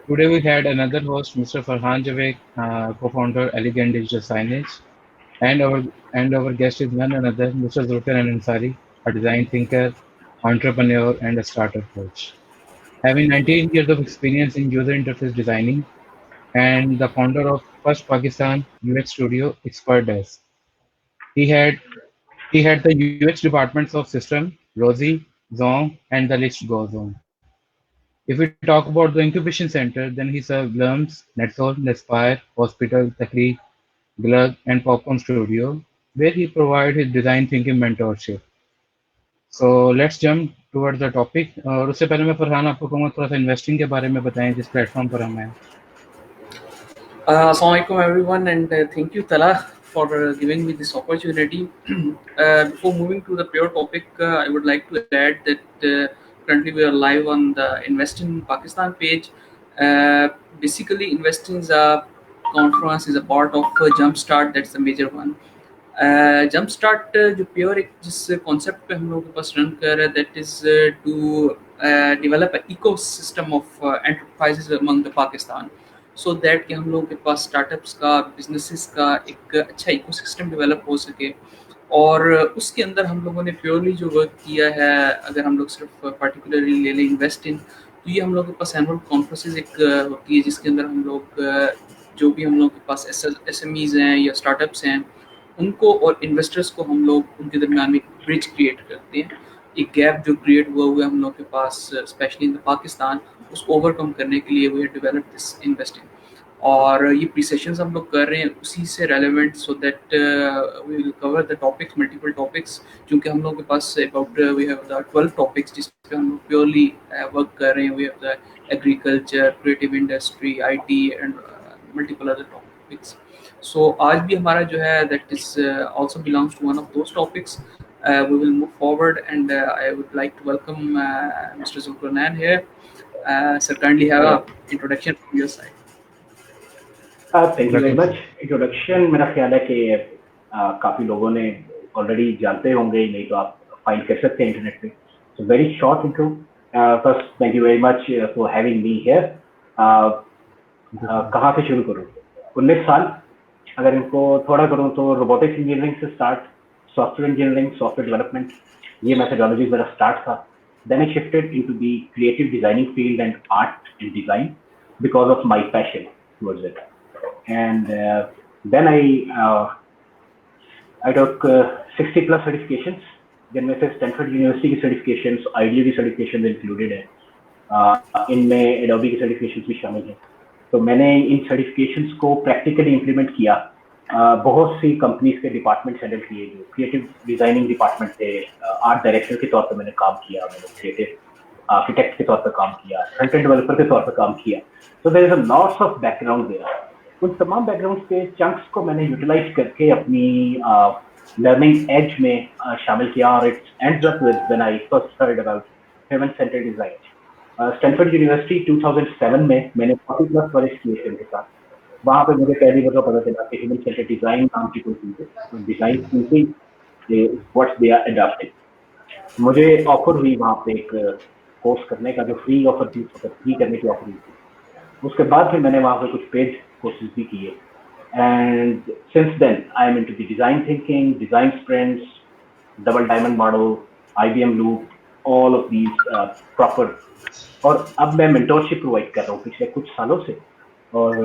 Today we had another host, Mr. Farhan Javed, co-founder Elegant Digital Signage, and our guest is none another, Mr. Zulkarnain Ansari, a design thinker, entrepreneur, and a startup coach. Having 19 years of experience in user interface designing and the founder of First Pakistan UX Studio Expert Desk. He had he had the UX departments of System, Rosie, Zong, and the list goes on. If we talk about the incubation center, then he served Glums, Netsol, Nespire, Hospital, Takli, Glug, and Popcorn Studio, where he provided his design thinking mentorship. So let's jump towards the topic. और उससे पहले मैं फरहान आपको कहूँगा थोड़ा सा investing के बारे में बताएं जिस प्लेटफॉर्म पर हम हैं. Assalamualaikum everyone, and thank you Tala for giving me this opportunity. Before moving to the pure topic, I would like to add that currently we are live on the Invest in Pakistan page. Basically, Invest in the conference is a part of Jumpstart. That's the major one. Jump start जो pure एक जिस concept पे हम लोगों के पास run कर रहा है that is to develop ecosystem of enterprises among the Pakistan so that कि हम लोगों के पास स्टार्टअप्स का बिजनेसेस का एक अच्छा इकोसिस्टम डेवलप हो सके और उसके अंदर हम लोगों ने प्योरली जो वर्क किया है अगर हम लोग सिर्फ पर्टिकुलरली ले लें इन्वेस्ट इन तो ये हम लोगों के पास एनुअल कॉन्फ्रेंसेज एक होती है जिसके अंदर हम लोग जो भी हम लोगों के पास एस एम ईज हैं या स्टार्टअप्स हैं उनको और इन्वेस्टर्स को हम लोग उनके दरमियान में ब्रिज क्रिएट करते हैं एक गैप जो क्रिएट हुआ है हम लोग के पास स्पेशली इन द पाकिस्तान उसको ओवरकम करने के लिए we have develop this investing और ये प्रीसेशंस हम लोग कर रहे हैं उसी से relevant so that we will cover the topics multiple topics क्योंकि हम लोग के पास about we have the 12 topics जिस पे हम लोग प्योरली वर्क कर रहे हैं we have the agriculture creative industry IT and multiple other topics So आज भी हमारा जो है that is also belongs to one of those topics. We will move forward and I would like to welcome Mr. Zulkarnain here. Sir, kindly have a introduction from your side. Thank you very much. Introduction मेरा ख्याल है कि काफ़ी लोगों ने already जानते होंगे नहीं तो आप फाइंड कर सकते हैं इंटरनेट पे. So very short intro. First thank you very much for having me here. कहाँ से शुरू करूँ? 19 साल अगर इनको थोड़ा करूँ तो रोबोटिक्स इंजीनियरिंग से start, software engineering, software development, ये मैथडोलॉजी मेरा स्टार्ट था. Then I shifted into the creative designing field and art and design because of my passion towards it. And then I took 60 plus certifications जिनमें से Stanford university की certifications, IDU की certifications included है. इनमें Adobe की certifications भी शामिल हैं. तो मैंने इन सर्टिफिकेशंस को प्रैक्टिकली इम्प्लीमेंट किया. बहुत सी कंपनीज के डिपार्टमेंट्स हैंडल किए जो क्रिएटिव डिजाइनिंग डिपार्टमेंट थे. आर्ट डायरेक्टर के तौर पर मैंने काम किया, मैंने क्रिएटिव आर्किटेक्ट के तौर पर काम किया, फ्रंट एंड डेवलपर के तौर पर काम किया. तो there is a lots of background there. उन तमाम बैकग्राउंड्स के चंक्स को मैंने यूटिलाइज करके अपनी लर्निंग एज में शामिल किया और it's ends up with when I first heard about human centred design. Stanford university 2007 में मैंने 40 प्लस वर्ष किए के साथ. वहाँ पे मुझे पहली बार पता चला कि ह्यूमन सेंटर्ड डिजाइन नाम की कोई चीज़ है. Design thinking what's they are adopting. मुझे ऑफर हुई वहाँ पे एक कोर्स करने का जो फ्री ऑफर थी, फ्री करने की ऑफर हुई थी. उसके बाद फिर मैंने वहाँ पे कुछ पेड कोर्सेज भी किए. And since then I am into the design thinking, design sprints, double diamond model, IBM loop, all of these proper. और अब मैं मेंटोरशिप प्रोवाइड कर रहा हूँ पिछले कुछ सालों से. और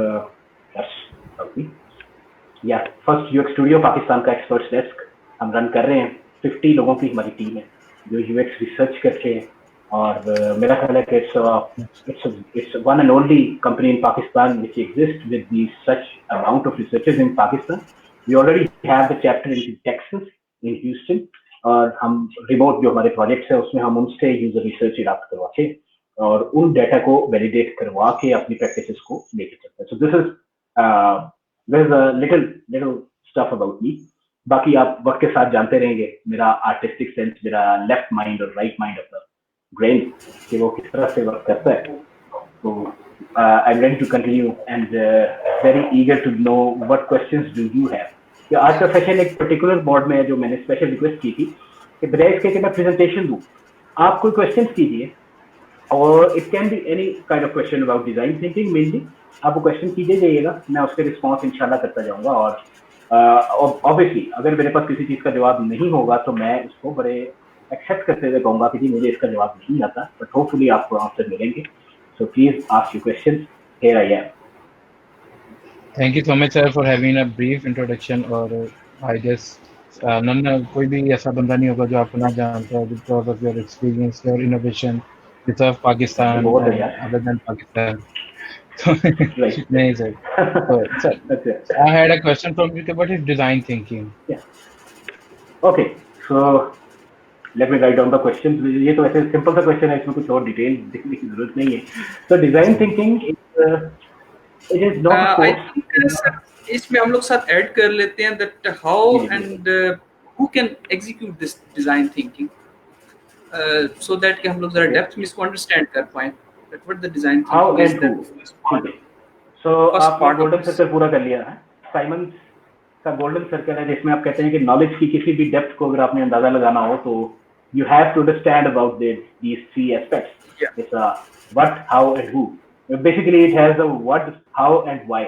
या फर्स्ट UX स्टूडियो पाकिस्तान का एक्सपर्ट्स डेस्क हम रन कर रहे हैं. 50 लोगों की हमारी टीम है जो UX रिसर्च करते हैं. और मेरा ख्याल है कि it's one and only company in Pakistan which exists with the such amount of researchers in Pakistan. We already have the chapter in Texas, in Houston. और हम रिमोट जो हमारे प्रोजेक्ट्स है उसमें हम उनसे यूजर रिसर्च अडॉप्ट करवा के और उन डाटा को वैलिडेट करवा के अपनी प्रैक्टिसेस को लेके चलते हैं. So this is a little stuff about me. बाकी आप वक्त के साथ जानते रहेंगे मेरा आर्टिस्टिक सेंस, मेरा लेफ्ट माइंड और right mind of the brain कि वो किस तरह से वर्क करता है. तो I am ready to continue and very eager to know what questions do you have. आज का सेशन एक पर्टिकुलर बोर्ड में है जो मैंने स्पेशल रिक्वेस्ट की थी कि बजाय इसके कि मैं प्रेजेंटेशन दूं आप कोई क्वेश्चंस कीजिए और it can be any kind of question about design thinking mainly. आप वो क्वेश्चन कीजिए जाइएगा, मैं उसके रिस्पॉन्स इंशाल्लाह करता जाऊंगा। और ऑब्वियसली अगर मेरे पास किसी चीज का जवाब नहीं होगा तो मैं उसको बड़े एक्सेप्ट करते हुए कहूंगा कि जी मुझे इसका जवाब नहीं आता, बट होपफुली आपको आंसर मिलेंगे। So please ask your questions, here I am. Thank you so much, sir, for having a brief introduction. और I guess कोई भी ऐसा बंदा नहीं होगा जो आपको ना जानता हो, because of your experience, your innovation, you serve Pakistan बहुत है and यार। other than Pakistan. राइट। नहीं sir. So, sir, अच्छा, I had a question from you. What is design thinking? Okay, so let me write down the question. ये तो ऐसे simple सा question है, इसमें कुछ और डिटेल देखने की जरूरत नहीं है। तो design thinking it is not a I course. Think sir इसमें हम लोग साथ ऐड कर लेते हैं that how and who can execute this design thinking, so that कि हम लोग जरा डेप्थ में इसको अंडरस्टैंड कर पाए that what the design how thinking is and who, ठीक है। सो फर्स्ट आपने part of golden this. Circle पूरा कर लिया है। साइमन का गोल्डन सर्कल है जिसमें आप कहते हैं कि नॉलेज की किसी भी डेप्थ को अगर आपने अंदाजा लगाना हो तो you have to understand about these three aspects. Yeah. It's what, how, and who. Basically, it has the what, how, and why.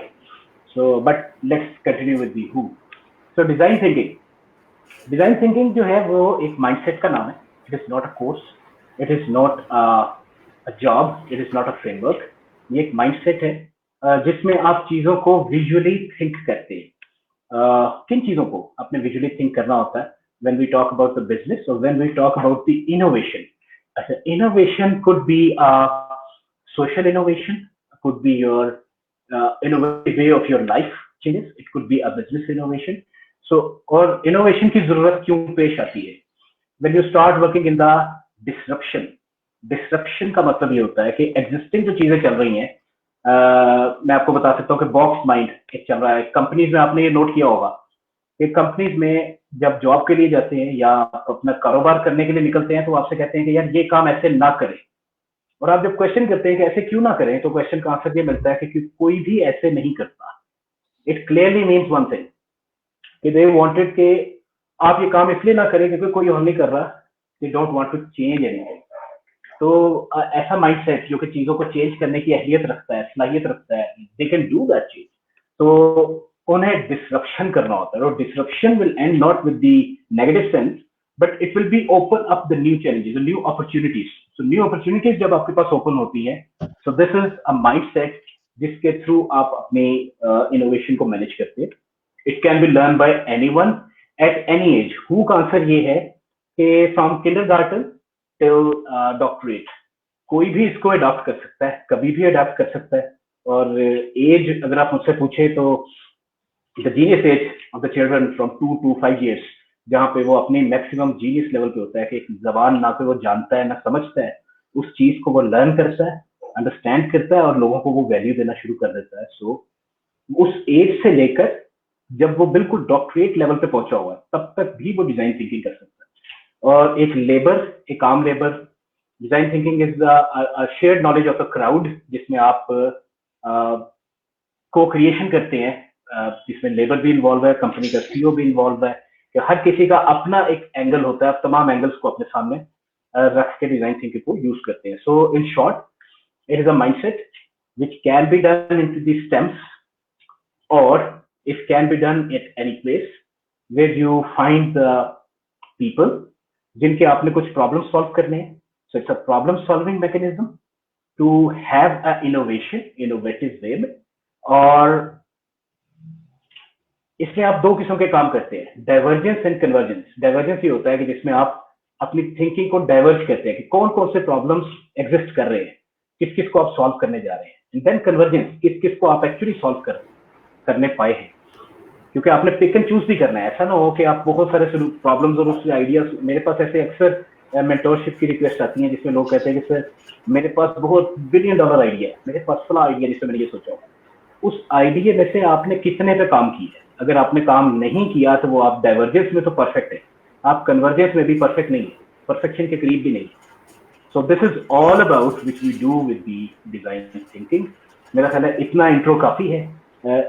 So, but let's continue with the who. So, design thinking. Design thinking जो है वो एक mindset का नाम है. It is not a course. It is not a job. It is not a framework. ये एक mindset है जिसमें आप चीजों को visually think करते हैं. किन चीजों को आपने विजुअली थिंक करना होता है when we talk about the business or when we talk about the innovation. Innovation could be a social innovation, could be your innovative way of your life changes, it could be a business innovation. So और innovation की जरूरत क्यों पेश आती है? When you start working in the disruption का मतलब ये होता है कि existing जो चीजें चल रही हैं, मैं आपको बता सकता हूँ कि बॉक्स माइंड एक चल रहा है कंपनीज में। आपने ये नोट किया होगा कि कंपनीज में जब जॉब के लिए जाते हैं या अपना कारोबार करने के लिए निकलते हैं तो आपसे कहते हैं कि यार ये काम ऐसे ना करें, और आप जब क्वेश्चन करते हैं कि ऐसे क्यों ना करें तो क्वेश्चन का आंसर ये मिलता है कि कोई भी ऐसे नहीं करता। It clearly means one thing कि दे वांटेड कि आप ये काम इसलिए ना करें क्योंकि कोई और नहीं कर रहा, they don't want to change anything. तो ऐसा माइंडसेट जो कि चीजों को चेंज करने की अहलियत रखता है, सलाहियत रखता है, they can do that change. तो उन्हें डिसरप्शन करना होता है, और disruption will and not with the negative sense but it will be open up the new challenges, new opportunities. So new opportunities जब आपके पास ओपन होती है, so this is a mindset जिसके थ्रू आप अपने इनोवेशन को मैनेज करते हैं। It can be learn by anyone at any as. Who का आंसर ये है कि फ्रॉम किंडरगार्टन टिल डॉक्टरेट कोई भी इसको अडॉप्ट कर सकता है, कभी भी अडॉप्ट कर सकता है। और एज अगर आप मुझसे पूछे तो the genius age of the children from 2 to 5 years, जहाँ पे वो अपनी मैक्सिमम जीनियस लेवल पे होता है कि एक जबान ना पे वो जानता है ना समझता है, उस चीज को वो लर्न करता है, अंडरस्टैंड करता है और लोगों को वो वैल्यू देना शुरू कर देता है। सो उस एज से लेकर जब वो बिल्कुल डॉक्टरेट लेवल पे पहुंचा हुआ है तब तक भी वो डिजाइन थिंकिंग कर सकता है। और एक आम labour, design thinking is shared knowledge of the crowd, जिसमें आप को क्रिएशन करते हैं, जिसमें लेबर भी इन्वॉल्व है, कंपनी का सीईओ भी इन्वॉल्व है, कि हर किसी का अपना एक एंगल होता है, आप तमाम एंगल्स को अपने सामने रख के डिजाइन थिंकिंग को यूज करते हैं। So in short, it is a mindset which can be done into the stems, or it can be done at any place where you find the people जिनके आपने कुछ प्रॉब्लम सॉल्व करने हैं। So it's a problem solving mechanism to have a innovative way में। और इसमें आप दो किस्म के काम करते हैं, डाइवर्जेंस एंड कन्वर्जेंस। डाइवर्जेंस ये होता है कि जिसमें आप अपनी थिंकिंग को डाइवर्ज करते हैं कि कौन कौन से प्रॉब्लम्स एग्जिस्ट कर रहे हैं, किस किस को आप सॉल्व करने जा रहे हैं। एंड देन कन्वर्जेंस, किस किस को आप एक्चुअली सॉल्व करने पाए हैं, क्योंकि आपने पिक एंड चूज भी करना है। ऐसा ना हो कि आप बहुत सारे प्रॉब्लम्स और उसके आइडियाज, मेरे पास ऐसे अक्सर मेंटोरशिप की रिक्वेस्ट आती है जिसमें लोग कहते हैं कि सर मेरे पास बहुत $1 बिलियन आइडिया है, मेरे पास फला आइडिया जिसमें मैंने ये सोचा होगा, उस आइडिया में से आपने कितने पे काम किया है। अगर आपने काम नहीं किया तो वो आप डाइवर्जेंस में तो परफेक्ट है, आप कन्वर्जेंस में भी परफेक्ट नहीं है, परफेक्शन के करीब भी नहीं है। So this is all about which we do with the design thinking. मेरा ख्याल है इतना इंट्रो काफी है।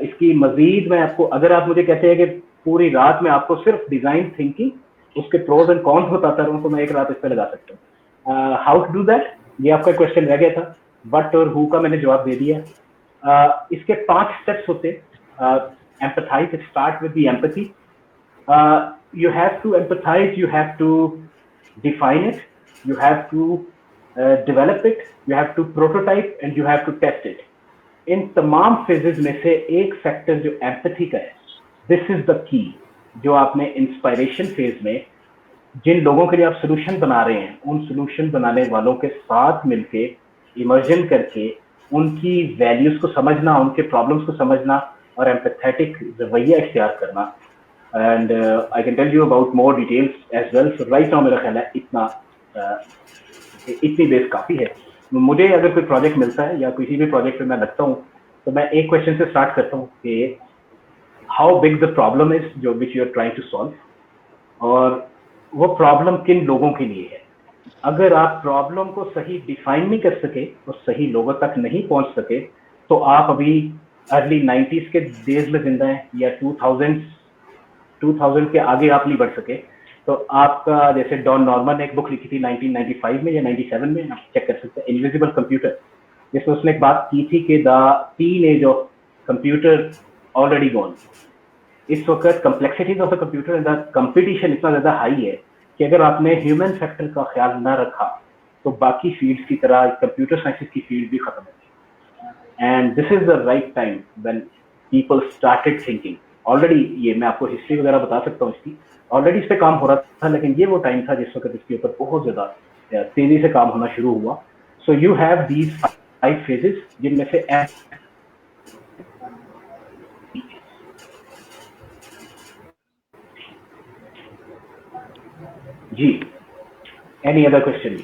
इसकी मजीद मैं आपको, अगर आप मुझे कहते हैं कि पूरी रात में आपको सिर्फ डिजाइन थिंकिंग उसके प्रोज एंड कॉन्स बताता रहूं तो मैं एक रात इस पर लगा सकता हूँ। How to do that? ये आपका क्वेश्चन रह गया था, व्हाट और हु का मैंने जवाब दे दिया। इसके 5 स्टेप्स होते हैं। Empathise, start with the empathy. You have to empathize, you have to define it, you have to develop it, you have to prototype and you have to test it. इन तमाम phases में से एक factor जो empathy का है, this is the key, जो आपने inspiration phase में जिन लोगों के लिए आप सोल्यूशन बना रहे हैं, उन सोल्यूशन बनाने वालों के साथ मिलके इमर्जन करके उनकी वैल्यूज को समझना, उनके प्रॉब्लम्स को समझना और एम्पैथेटिक रवैया इख्तियार करना। And I can tell you about more details as well. So right now मेरा ख्याल है इतनी बेस काफ़ी है। मुझे अगर कोई प्रोजेक्ट मिलता है या किसी भी प्रोजेक्ट पे मैं लगता हूँ, तो मैं एक क्वेश्चन से स्टार्ट करता हूँ कि how big the problem is जो which you are trying to solve, और वो प्रॉब्लम किन लोगों के लिए है। अगर आप प्रॉब्लम को सही डिफाइन नहीं कर सके और सही लोगों तक नहीं पहुंच सके, तो आप अभी अर्ली 90s के डेज में जिंदा हैं या 2000 के आगे आप नहीं बढ़ सके। तो आपका, जैसे डॉन नॉर्मन ने एक बुक लिखी थी 1995 में या 97 में, आप चेक कर सकते हैं, इनविजिबल कंप्यूटर, जिसमें उसने एक बात की थी कि the teen age of computer already gone. इस वक्त complexities of the computer and the competition इतना ज्यादा हाई है कि अगर आपने ह्यूमन फैक्टर का ख्याल न रखा तो बाकी फील्ड्स की तरह कंप्यूटर साइंसेस की फील्ड भी खत्म होगी। And this is the right time when people started thinking. Already ये मैं आपको हिस्ट्री वगैरह बता सकता हूँ इसकी, ऑलरेडी इस पे काम हो रहा था, लेकिन ये वो टाइम था जिस वक्त इसके ऊपर बहुत ज्यादा तेजी से काम होना शुरू हुआ। So you have these 5 phases, जिनमें से जी, any other question?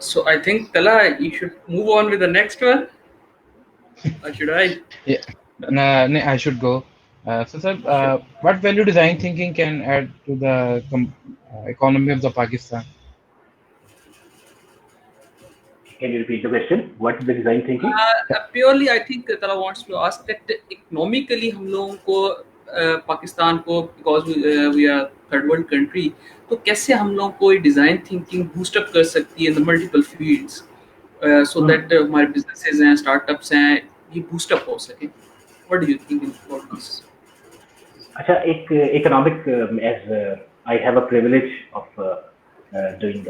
So I think Tala, you should move on with the next one. Or should I? Yeah, I should go. So, sir, what value design thinking can add to the economy of the Pakistan? Can you repeat the question? What is the design thinking? Purely, I think Tala wants to ask that economically हम लोगों को पाकिस्तान को, because we are third world country, तो कैसे हम लोगों को design thinking boost up कर सकती है in the multiple fields, so that हमारे बिजनेसेस हैं, स्टार्टअप्स हैं, ये बूस्ट अप हो सके। What do you think about this? अच्छा, एक economic, as I have a privilege of doing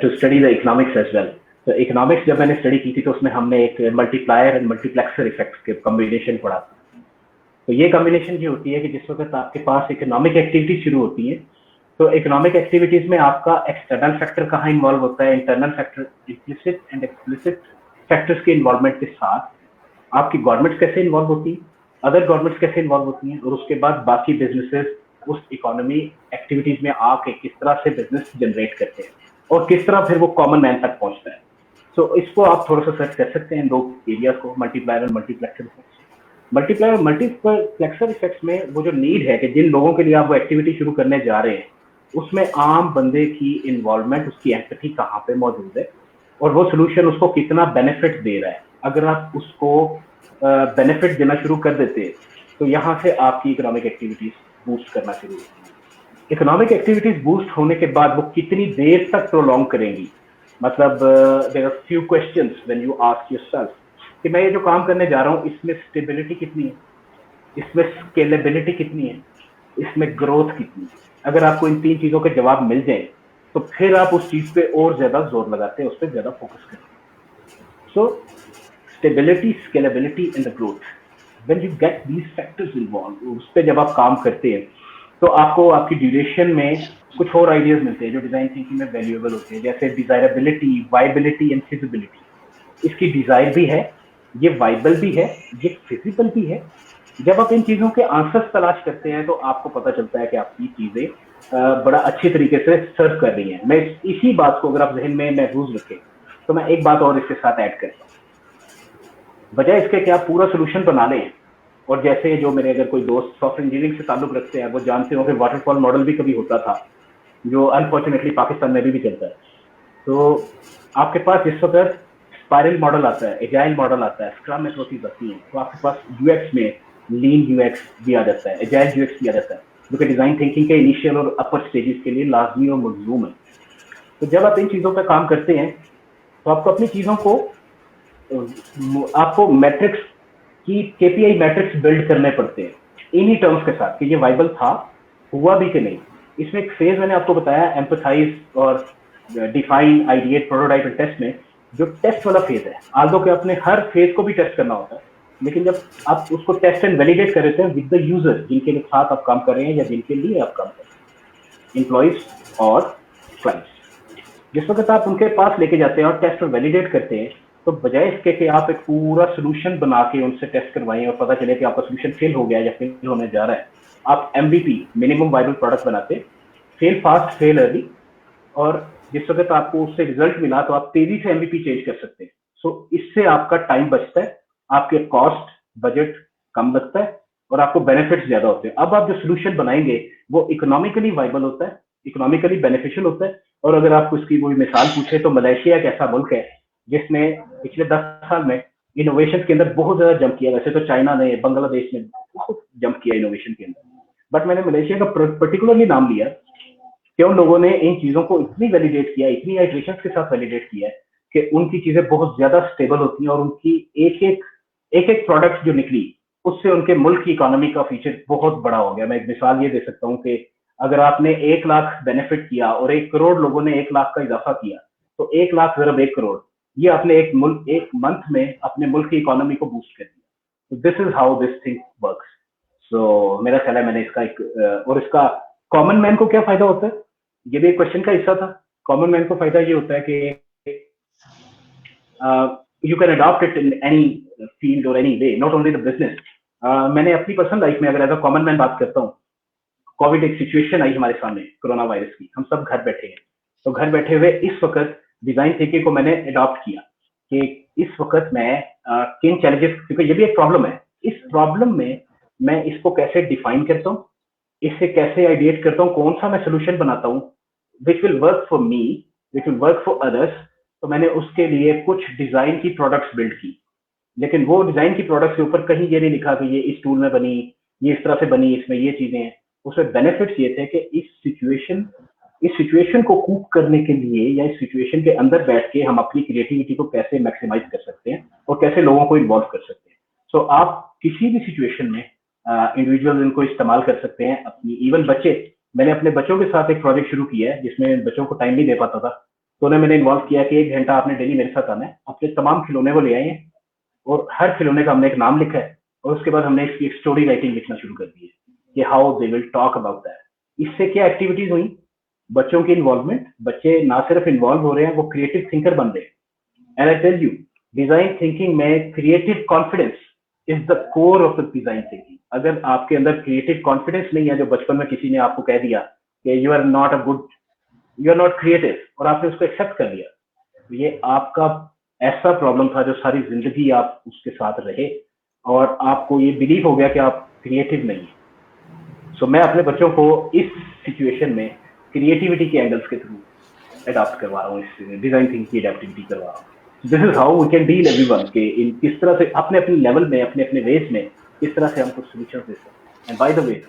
to study the economics as well. तो इकोनॉमिक्स जब मैंने स्टडी की थी तो उसमें हमने एक मल्टीप्लायर एंड मल्टीप्लेक्सर इफेक्ट्स के कॉम्बिनेशन पढ़ा था। तो ये कॉम्बिनेशन ये होती है कि जिस वक्त आपके पास इकोनॉमिक एक्टिविटीज शुरू होती है, तो इकोनॉमिक एक्टिविटीज में आपका एक्सटर्नल फैक्टर कहाँ इन्वॉल्व होता है, internal factor, implicit and explicit factors के इन्वॉल्वमेंट के साथ आपकी गवर्नमेंट्स कैसे इन्वॉल्व होती है, अदर गवर्नमेंट्स कैसे इन्वॉल्व होती हैं, और उसके बाद बाकी बिजनेसेस उस इकोनॉमी एक्टिविटीज में आके किस तरह से बिजनेस जनरेट करते हैं और किस तरह फिर वो कॉमन मैन तक पहुंचता है। तो इसको आप थोड़ा सा सर्च कर सकते हैं, दो एरियाज को, मल्टीप्लायर और मल्टीप्लेक्सर इफेक्ट्स। मल्टीप्लायर और मल्टीप्लेक्सर इफेक्ट्स में वो जो नीड है कि जिन लोगों के लिए आप वो एक्टिविटी शुरू करने जा रहे हैं, उसमें आम बंदे की इन्वॉल्वमेंट, उसकी एम्पैथी कहाँ पे मौजूद है और वो सोल्यूशन उसको कितना बेनिफिट दे रहा है। अगर आप उसको बेनिफिट देना शुरू कर देते हैं तो यहाँ से आपकी इकोनॉमिक एक्टिविटीज बूस्ट करना शुरू होती है। इकोनॉमिक एक्टिविटीज बूस्ट होने के बाद वो कितनी देर तक प्रोलॉन्ग करेंगी, मतलब there are few questions when you ask yourself कि मैं ये जो काम करने जा रहा हूँ इसमें स्टेबिलिटी कितनी है, इसमें स्केलेबिलिटी कितनी है, इसमें ग्रोथ कितनी है। अगर आपको इन 3 चीजों के जवाब मिल जाए तो फिर आप उस चीज पे और ज्यादा जोर लगाते हैं, उस पर ज्यादा फोकस करते हैं। So stability, scalability and the growth, when you get these factors involve, उस पर जब आप काम करते हैं तो आपको आपकी ड्यूरेशन में कुछ और आइडियाज मिलते हैं जो डिजाइन थिंकिंग में वैल्यूएबल होते हैं, जैसे डिजायरेबिलिटी, वाइबिलिटी एंड फिजिबिलिटी। इसकी डिजायर भी है, ये वाइबल भी है, ये फिजिबल भी है। जब आप इन चीजों के आंसर्स तलाश करते हैं तो आपको पता चलता है कि आपकी चीजें बड़ा अच्छी तरीके से सर्व कर रही हैं। मैं इसी बात को अगर आप जहन में महफूज रखें तो मैं एक बात और इसके साथ ऐड करता हूँ। बजाय इसके कि आप पूरा सोल्यूशन बना लें, और जैसे जो मेरे अगर कोई दोस्त सॉफ्टवेयर इंजीनियरिंग से ताल्लुक रखते हैं वो जानते हो कि वाटरफॉल मॉडल भी कभी होता था, जो अनफॉर्चुनेटली पाकिस्तान में भी चलता है। तो आपके पास इस वक्त स्पाइरल मॉडल आता है, एजाइल मॉडल आता है, स्क्रम मेथोडोलॉजीज आती हैं, तो आपके पास यूएक्स में लीन यूएक्स भी आ जाता है, एजाइल यूएक्स भी आ जाता है, जो कि डिजाइन थिंकिंग के इनिशियल और अपर स्टेजेस के लिए लाजमी और मलजूम है। तो जब आप इन चीज़ों पर काम करते हैं तो आपको अपनी चीज़ों को आपको मैट्रिक्स की KPI मैट्रिक्स बिल्ड करने पड़ते हैं इन्हीं टर्म्स के साथ कि ये वाइबल था, हुआ भी कि नहीं। इसमें एक फेज मैंने आपको बताया एम्पथाइज और define, ideate, prototype and test में जो टेस्ट वाला फेज है, आल्दो के अपने हर फेज को भी टेस्ट करना होता है, लेकिन जब आप उसको टेस्ट एंड वैलिडेट कर रहे हैं विद द यूजर जिनके साथ आप काम कर रहे हैं या जिनके लिए आप काम कर रहे हैं, एम्प्लॉइज और क्लाइंट्स, जिस वक्त आप उनके पास लेके जाते हैं और टेस्ट और वैलिडेट करते हैं तो बजाय इसके कि आप एक पूरा सोल्यूशन बना के उनसे टेस्ट करवाएं और पता चले कि आपका सोल्यूशन फेल हो गया या फेल होने जा रहा है, आप MVP मिनिमम वायबल प्रोडक्ट बनाते, फेल फास्ट फेल अर्ली, और जिस वक्त आपको उससे रिजल्ट मिला तो आप तेजी से MVP चेंज कर सकते हैं। सो इससे आपका टाइम बचता है, आपके कॉस्ट बजट कम लगता है और आपको बेनिफिट्स ज्यादा होते हैं। अब आप जो सोल्यूशन बनाएंगे वो इकोनॉमिकली वाइबल होता है, इकोनॉमिकली बेनिफिशियल होता है। और अगर आपको इसकी कोई मिसाल पूछे तो मलेशिया एक ऐसा मुल्क है जिसने पिछले 10 साल में इनोवेशन के अंदर बहुत ज्यादा जंप किया। वैसे तो चाइना ने, बांग्लादेश ने बहुत जंप किया इनोवेशन के अंदर, बट मैंने मलेशिया का पर्टिकुलरली नाम लिया कि उन लोगों ने इन चीजों को इतनी वैलिडेट किया, इतनी आइट्रेशन के साथ वैलिडेट किया कि उनकी चीजें बहुत ज्यादा स्टेबल होती हैं और उनकी एक प्रोडक्ट जो निकली उससे उनके मुल्क की इकोनॉमी का फीचर बहुत बड़ा हो गया। मैं एक मिसाल ये दे सकता हूँ कि अगर आपने 1 लाख बेनिफिट किया और 1 करोड़ लोगों ने 1 लाख का इजाफा किया तो 1 लाख ज़रब 1 करोड़, ये आपने एक मंथ में अपने मुल्क की इकोनॉमी को बूस्ट कर दिया। तो this is how this thing works. So मेरा ख्याल है मैंने इसका और इसका कॉमन मैन को क्या फायदा होता है, ये भी एक क्वेश्चन का हिस्सा था। कॉमन मैन को फायदा ये होता है कि you can adopt it in any field और any way, not only the business. मैंने अपनी पर्सनल लाइफ में अगर एज अ कॉमन मैन बात करता हूँ, कोविड एक सिचुएशन आई हमारे सामने कोरोना वायरस की, हम सब घर बैठे हैं, तो घर बैठे हुए इस वक्त डिजाइन थिंकिंग को मैंने अडॉप्ट किया कि इस वक्त मैं किन चैलेंजेस, क्योंकि ये भी एक प्रॉब्लम है, इस प्रॉब्लम में मैं इसको कैसे डिफाइन करता हूँ, इससे कैसे आइडिएट करता हूँ, कौन सा मैं सोल्यूशन बनाता हूँ which will work for me, which will work for others. तो मैंने उसके लिए कुछ डिजाइन की प्रोडक्ट्स बिल्ड की, लेकिन वो डिजाइन की प्रोडक्ट्स के ऊपर कहीं ये नहीं लिखा कि ये इस टूल में बनी, ये इस तरह से बनी, इसमें ये चीजें हैं। उसमें बेनिफिट्स ये थे कि इस सिचुएशन को कूप करने के लिए या इस सिचुएशन के अंदर बैठ के हम अपनी क्रिएटिविटी को कैसे मैक्सिमाइज कर सकते हैं और कैसे लोगों को इन्वॉल्व कर सकते हैं। सो आप किसी भी सिचुएशन में इंडिविजुअल इनको इस्तेमाल कर सकते हैं अपनी, इवन बच्चे, मैंने अपने बच्चों के साथ एक प्रोजेक्ट शुरू किया है जिसमें बच्चों को टाइम नहीं दे पाता था, तो उन्हें मैंने इन्वॉल्व किया कि 1 घंटा आपने डेली मेरे साथ आना है, अपने तमाम खिलौने को ले आए हैं और हर खिलौने का हमने एक नाम लिखा है और उसके बाद हमने इसकी एक स्टोरी राइटिंग लिखना शुरू कर दी है कि how they will talk about that. इससे क्या एक्टिविटीज हुई, बच्चों की इन्वॉल्वमेंट, बच्चे ना सिर्फ इन्वॉल्व हो रहे हैं, वो क्रिएटिव थिंकर बन रहे हैं। And I tell you, design thinking में creative confidence is the core of the design thinking. अगर आपके अंदर क्रिएटिव कॉन्फिडेंस नहीं है, जो बचपन में किसी ने आपको कह दिया कि यू आर नॉट क्रिएटिव और आपने उसको एक्सेप्ट कर लिया, तो ये आपका ऐसा प्रॉब्लम था जो सारी जिंदगी आप उसके साथ रहे और आपको ये बिलीव हो गया कि आप क्रिएटिव नहीं है। सो मैं अपने बच्चों को इस सिचुएशन में क्रिएटिविटी के एंगल्स के थ्रू अडॉप्ट करवा रहा हूँ, इस डिजाइन थिंकिंग की अडेप्टिविटी करवा रहा हूँ। This is how we can deal everyone के इन किस तरह से अपने अपने लेवल में, अपने अपने वेज में किस तरह से हम कुछ सोल्यूशन दे सकते हैं। एंड बाय द वे,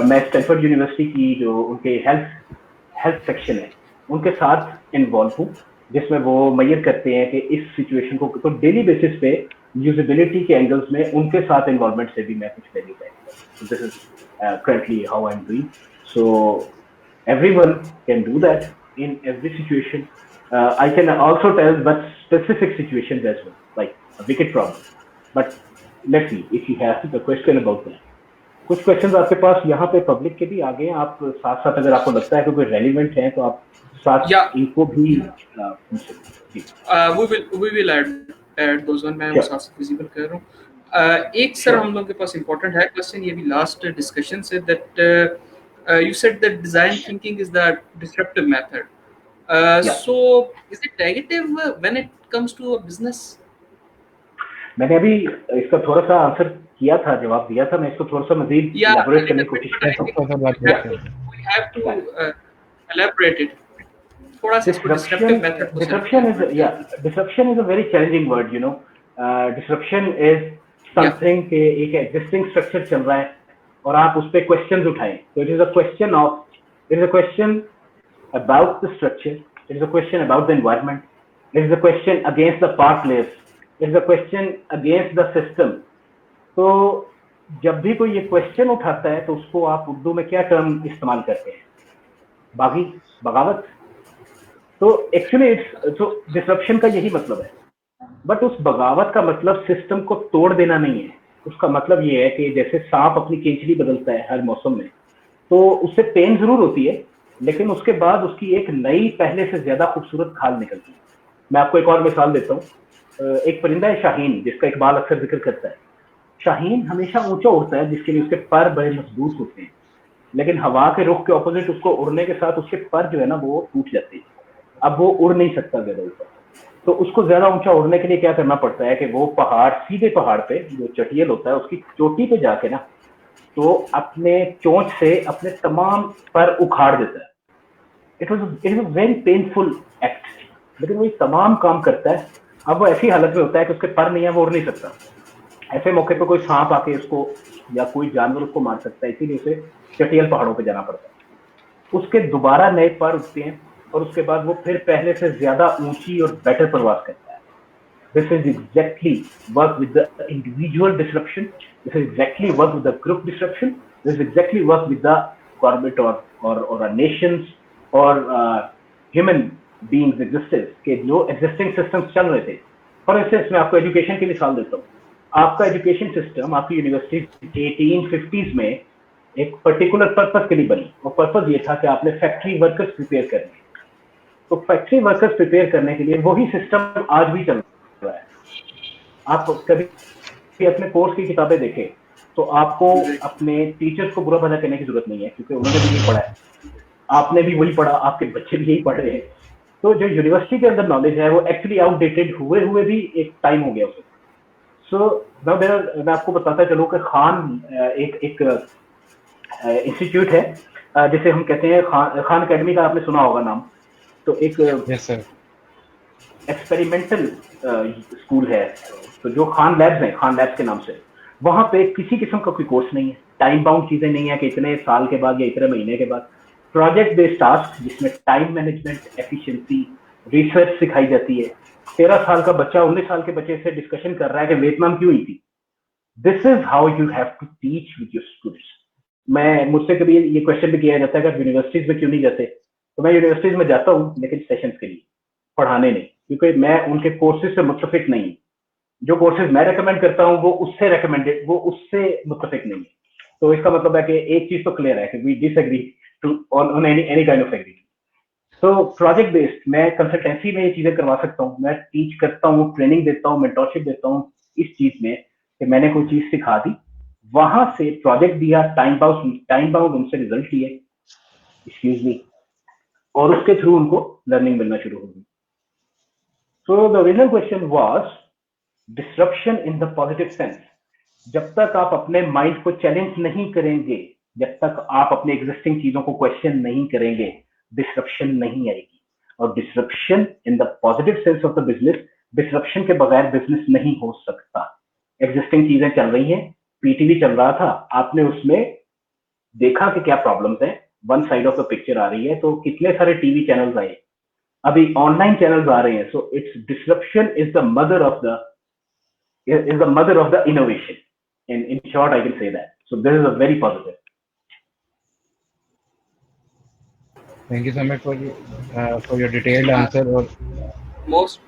मैं स्टैनफोर्ड यूनिवर्सिटी की जो उनके हेल्थ सेक्शन है उनके साथ इन्वॉल्व हूँ, जिसमें वो मेजर करते हैं कि इस सिचुएशन को तो डेली बेसिस पे यूजेबिलिटी के एंगल्स में उनके साथ इन्वॉल्वमेंट से भी मैं कुछ वैल्यू पाऊंगा। सो this is currently how I'm doing. So everyone can do that in every situation. I can also tell but specific situations as well, like a wicked problem. But let's see if you have the question about that. कुछ questions आपके पास यहाँ पे public के भी आ गए हैं, आप साथ साथ अगर आपको लगता है कि कोई रेलिवेंट है तो आप साथ इनको भी पूछ सकते हैं। we will add those one, मैं वो साथ विजिबल कर रहा हूँ। एक सर हम लोग के पास इम्पोर्टेंट है क्वेश्चन, ये भी लास्ट डिस्कशन से, that you said that design thinking is the disruptive method. So is it negative when it comes to a business? मैंने अभी इसका थोड़ा सा आंसर किया था, जवाब दिया था, मैं इसको थोड़ा सा मजीद elaborate करने की कोशिश कर रहा हूँ। We have to elaborate it. थोड़ा सा disruptive method. Disruption is a very challenging word, you know. Disruption is something के एक existing structure चल रहा है और आप उस पे questions उठाएं, तो it is a question about the structure It is a question about the environment. It is a question against the power players. It is a question against the system. तो जब भी कोई ये क्वेश्चन उठाता है तो उसको आप उर्दू में क्या टर्म इस्तेमाल करते हैं? बागी, बगावत. तो एक्चुअली तो डिसरप्शन का यही मतलब है. बट उस बगावत का मतलब सिस्टम को तोड़ देना नहीं है. उसका मतलब ये है कि जैसे सांप अपनी केंचली बदलता है हर मौसम में, तो उससे पेन जरूर होती है, लेकिन उसके बाद उसकी एक नई पहले से ज्यादा खूबसूरत खाल निकलती है. मैं आपको एक और मिसाल देता हूँ. एक परिंदा है शाहीन, जिसका इकबाल अक्सर जिक्र करता है. शाहीन हमेशा ऊंचा उड़ता है, जिसके लिए उसके पर बड़े मजबूत होते हैं, लेकिन हवा के रुख के ऑपोजिट उसको उड़ने के साथ उसके पर जो है ना वो टूट जाते हैं. अब वो उड़ नहीं सकता ज्यादा ऊपर. तो उसको ज्यादा ऊंचा उड़ने के लिए क्या करना पड़ता है कि वो पहाड़, सीधे पहाड़ पे जो चटियल होता है उसकी चोटी पे जाके ना तो अपने चोंच से अपने तमाम पर उखाड़ देता है. It is a very painful act, लेकिन वो तमाम काम करता है. अब वो ऐसी हालत में होता है कि उसके पर नहीं है, वो उड़ नहीं सकता. ऐसे मौके पे कोई सांप आके उसको या कोई जानवर उसको मार सकता है, इसीलिए उसे चटियल पहाड़ों पे जाना पड़ता है. उसके दोबारा नए पर उठते हैं और उसके बाद वो फिर पहले से ज्यादा ऊंची और बेटर प्रवास करता है. This is exactly work with the individual disruption. This is exactly work with the group disruption. This is exactly work with the corporate or a nations or human beings existence के जो existing systems चल रहे थे. For instance मैं आपको education की मिसाल देता हूँ. आपका एजुकेशन सिस्टम आपकी यूनिवर्सिटी 1850s में एक पर्टिकुलर पर्पस के लिए बनी, और पर्पस ये था कि आपने फैक्ट्री वर्कर्स प्रिपेयर करने. तो फैक्ट्री वर्कर्स प्रिपेयर करने के लिए वही सिस्टम आज भी चल रहा है. आप कभी अपने कोर्स की किताबें देखें तो आपको अपने टीचर्स को बुरा भला कहने की जरूरत नहीं है, क्योंकि उन्होंने भी यही पढ़ा है, आपने भी वही पढ़ा, आपके बच्चे भी यही पढ़ रहे हैं. तो जो यूनिवर्सिटी के अंदर नॉलेज है वो एक्चुअली आउटडेटेड हुए भी एक टाइम हो गया उसे. सो मैं आपको बताता चलूं कि खान एक इंस्टीट्यूट है जिसे हम कहते हैं खान अकेडमी का आपने सुना होगा नाम. तो एक एक्सपेरिमेंटल स्कूल है, तो जो खान लैब्स हैं, खान लैब्स के नाम से, वहां पे किसी किस्म का कोई कोर्स नहीं है, टाइम बाउंड चीजें नहीं है कि इतने साल के बाद या इतने महीने के बाद. प्रोजेक्ट बेस्ड टास्क जिसमें टाइम मैनेजमेंट, एफिशिएंसी, रिसर्च सिखाई जाती है. 13 साल का बच्चा 19 साल के बच्चे से डिस्कशन कर रहा है कि वियतनाम क्यों हुई थी. This is how you have to teach with your students. मुझसे कभी ये क्वेश्चन भी किया जाता है कि यूनिवर्सिटीज में क्यों नहीं जाते. तो मैं यूनिवर्सिटीज में जाता हूँ, लेकिन सेशंस के लिए, पढ़ाने नहीं, क्योंकि मैं उनके कोर्सेज से मुत्तफिक नहीं हूँ. जो कोर्सेज मैं रेकमेंड करता हूँ वो उससे मुत्तफिक नहीं है. तो इसका मतलब है कि एक चीज तो क्लियर है कि we disagree on any kind of agreement. तो प्रोजेक्ट बेस्ड मैं कंसल्टेंसी में ये चीजें करवा सकता हूँ. मैं टीच करता हूँ, ट्रेनिंग देता हूँ, मेंटरशिप देता हूँ इस चीज में कि मैंने कोई चीज सिखा दी, वहां से प्रोजेक्ट दिया, टाइम बाउंड उनसे रिजल्ट लिए, एक्सक्यूज मी, और उसके थ्रू उनको लर्निंग मिलना शुरू होगी. So the original question was disruption in the positive sense. जब तक आप अपने माइंड को चैलेंज नहीं करेंगे, जब तक आप अपने एग्जिस्टिंग चीजों को क्वेश्चन नहीं करेंगे, डिसरप्शन नहीं आएगी. और disruption in the positive sense of the business, disruption के बगैर बिजनेस नहीं हो सकता. एग्जिस्टिंग चीजें चल रही हैं, पीटीवी चल रहा था, आपने उसमें देखा कि क्या प्रॉब्लम्स हैं, one side of the picture आ रही है, तो कितने सारे टीवी चैनल्स आए, अभी ऑनलाइन चैनल्स आ रहे हैं. So it's disruption is the mother of the innovation. In short, I can say that. So this is a very positive. Thank you so much for your detailed answer. और most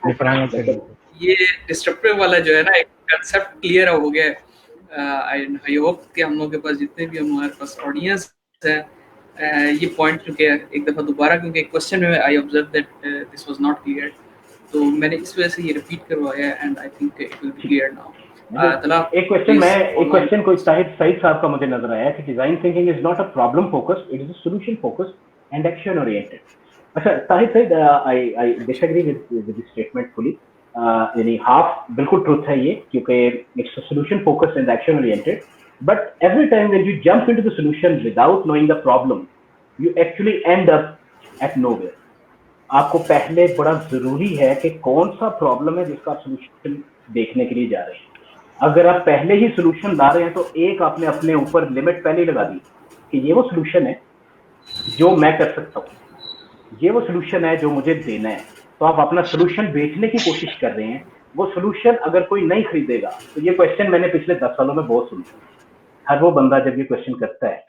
ये disruptive वाला जो है ना, एक concept clear हो गया है. आई होप कि हम लोग के पास जितने भी हमारे पास ऑडियंस है ये पॉइंट चुके हैं एक दफा दोबारा, क्योंकि क्वेश्चन में I observe that this was not clear, तो मैंने इस वजह से ये रिपीट करवाया and I think it will be clear now. एक क्वेश्चन कोई साहिद साहब का मुझे नजर आया कि design thinking is not a problem focused, it is a solution focused and action oriented. अच्छा Sahid, I disagree with this statement fully. यानी हाफ बिल्कुल ट्रुथ है ये, क्योंकि it's a solution focused and action oriented, but every time when you jump into the solution without knowing the problem, you actually and up at nowhere. आपको पहले बड़ा जरूरी है कि कौन सा प्रॉब्लम है जिसका आप सॉल्यूशन देखने के लिए जा रहे हैं. अगर आप पहले ही सॉल्यूशन ला रहे हैं तो एक आपने अपने ऊपर लिमिट पहले ही लगा दी कि ये वो सॉल्यूशन है जो मैं कर सकता हूँ. ये वो सोल्यूशन है जो मुझे देना है, तो आप अपना सोल्यूशन बेचने की कोशिश कर रहे हैं। वो सोल्यूशन अगर कोई नहीं खरीदेगा, तो ये क्वेश्चन मैंने पिछले 10 सालों में बहुत सुना। हर वो बंदा जब ये क्वेश्चन करता है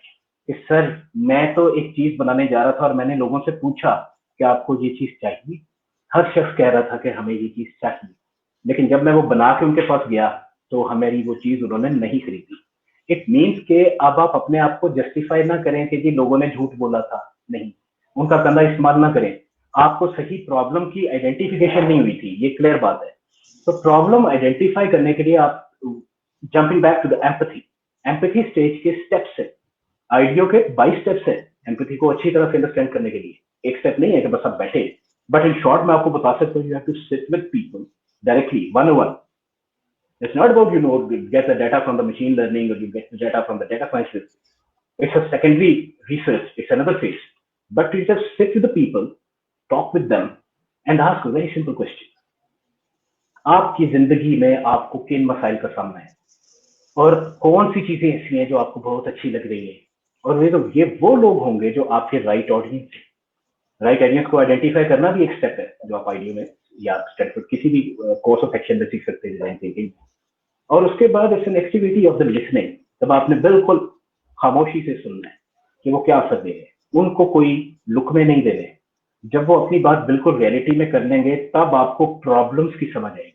कि सर मैं तो एक चीज बनाने जा रहा था और मैंने लोगों से पूछा कि आपको ये चीज चाहिए, हर शख्स कह रहा था कि हमें ये चीज चाहिए, लेकिन जब मैं वो बना के उनके पास गया तो हमारी वो चीज उन्होंने नहीं खरीदी। इट मीन्स के अब आप अपने आप को जस्टिफाई ना करें कि जी लोगों ने झूठ बोला था, नहीं, उनका कंधा इस्तेमाल ना करें। आपको सही प्रॉब्लम की आइडेंटिफिकेशन नहीं हुई थी, ये क्लियर बात है। तो प्रॉब्लम आइडेंटिफाई करने के लिए आप jumping back to the empathy, empathy stage के स्टेप्स है, आइडियो के 22 स्टेप्स है एम्पैथी को अच्छी तरह से अंडरस्टैंड करने के लिए। एक स्टेप नहीं है कि बस आप बैठे, बट इन शॉर्ट मैं आपको बता सकता हूँ, you have to sit with people directly, one on one. It's not about get the data from the machine learning or you get the data from the data science. It's a secondary research. It's another phase. But you just sit with the people, talk with them, and ask a very simple question. आपकी जिंदगी में आपको किन मसाइल का सामना है और कौन सी चीजें ऐसी हैं जो आपको बहुत अच्छी लग रही है, और ये वो लोग होंगे जो आपके राइट ऑडियंस है। राइट ऑडियंस को आइडेंटिफाई करना भी एक स्टेप है जो आप आइडियो में या स्टैनफोर्ड किसी भी कोर्स ऑफ एक्शन में सीख सकते हैं, डिजाइन थिंकिंग। और उसके बाद it's an activity of the listening, तब आपने बिल्कुल खामोशी से सुनना है कि वो क्या असर दे रहे हैं, उनको कोई लुकमे नहीं दे रहे। जब वो अपनी बात बिल्कुल रियलिटी में कर लेंगे तब आपको प्रॉब्लम्स की समझ आएगी।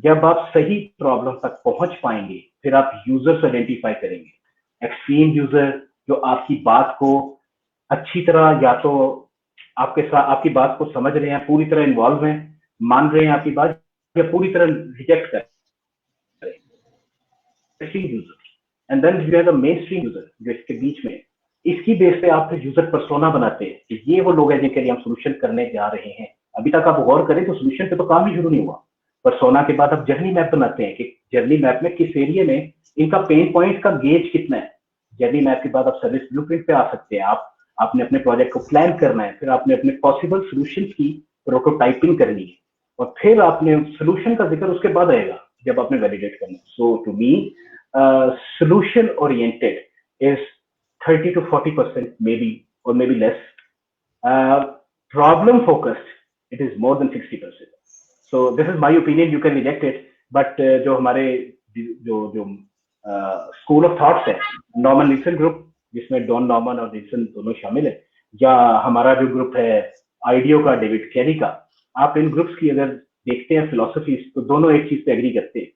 जब आप सही प्रॉब्लम तक पहुंच पाएंगे फिर आप यूजर्स आइडेंटिफाई करेंगे। एक्सट्रीम यूजर जो आपकी बात को अच्छी तरह या तो आपके साथ आपकी बात को समझ रहे हैं, पूरी तरह इन्वॉल्व हैं, मान रहे हैं आपकी बात, या पूरी तरह रिजेक्ट कर रहे हैं। And then you have the mainstream user जो इसके बीच में, इसकी बेस पे आप फिर यूजर पर्सोना बनाते हैं कि ये वो लोग हैं जिनके लिए हम सोल्यूशन करने जा रहे हैं। अभी तक आप गौर करें तो सोल्यूशन पे तो काम ही शुरू नहीं हुआ। पर्सोना के बाद आप जर्नी मैप बनाते हैं कि जर्नी मैप में किस एरिया में इनका पेन पॉइंट का गेज कितना है। जर्नी मैप के बाद आप सर्विस ब्लूप्रिंट पे आ सकते हैं। आपने अपने प्रोजेक्ट को प्लान करना है, फिर आपने अपने पॉसिबल सॉल्यूशन की प्रोटोटाइपिंग करनी है, और फिर आपने सॉल्यूशन का जिक्र उसके बाद आएगा जब आपने वैलिडेट करना है। So to me solution oriented is 30 to 40% maybe, or maybe less. Problem focused, it is more than 60%. So this is my opinion, you can reject it, but जो हमारे जो स्कूल ऑफ थॉट्स है, Norman Nixon group जिसमें don Norman और Nixon दोनों शामिल है, या हमारा जो ग्रुप है आइडियो का, डेविड कैरी का, आप इन ग्रुप्स की अगर देखते हैं फिलोसफीज तो दोनों एक चीज पे एग्री करते हैं,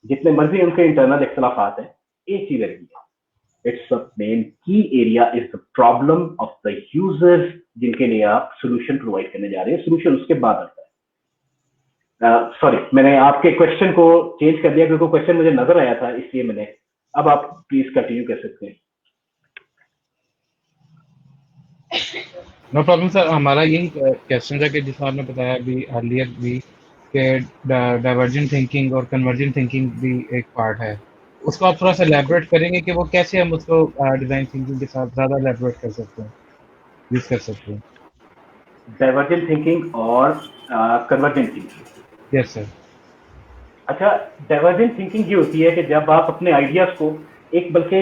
जितने मर्जी उनके इंटरनल इख्तलाफात है, एक चीज एग्री है, इट्स द मेन की area is the problem of the users जिनके लिए आप सोल्यूशन प्रोवाइड करने जा रहे हैं। सोल्यूशन उसके बाद आता है। सॉरी, मैंने आपके क्वेश्चन को चेंज कर दिया क्योंकि क्वेश्चन मुझे नजर आया था, इसलिए मैंने, अब आप प्लीज कंटिन्यू कर सकते हैं। नो प्रॉब्लम सर, हमारा यही क्वेश्चन था कि जिसमें आपने बताया अभी अर्लियर भी कि डाइवर्जेंट थिंकिंग और कन्वर्जेंट थिंकिंग भी एक पार्ट है, उसको आप थोड़ा सा एलैबोरेट करेंगे कि वो कैसे हम उसको डिजाइन थिंकिंग के साथ ज्यादा एलैबोरेट कर सकते हैं, यूज कर सकते हैं। डाइवर्जेंट थिंकिंग और कन्वर्जेंट थिंकिंग। Yes sir. अच्छा, डाइवर्जेंट थिंकिंग ये होती है कि जब आप अपने आइडियाज को बल्कि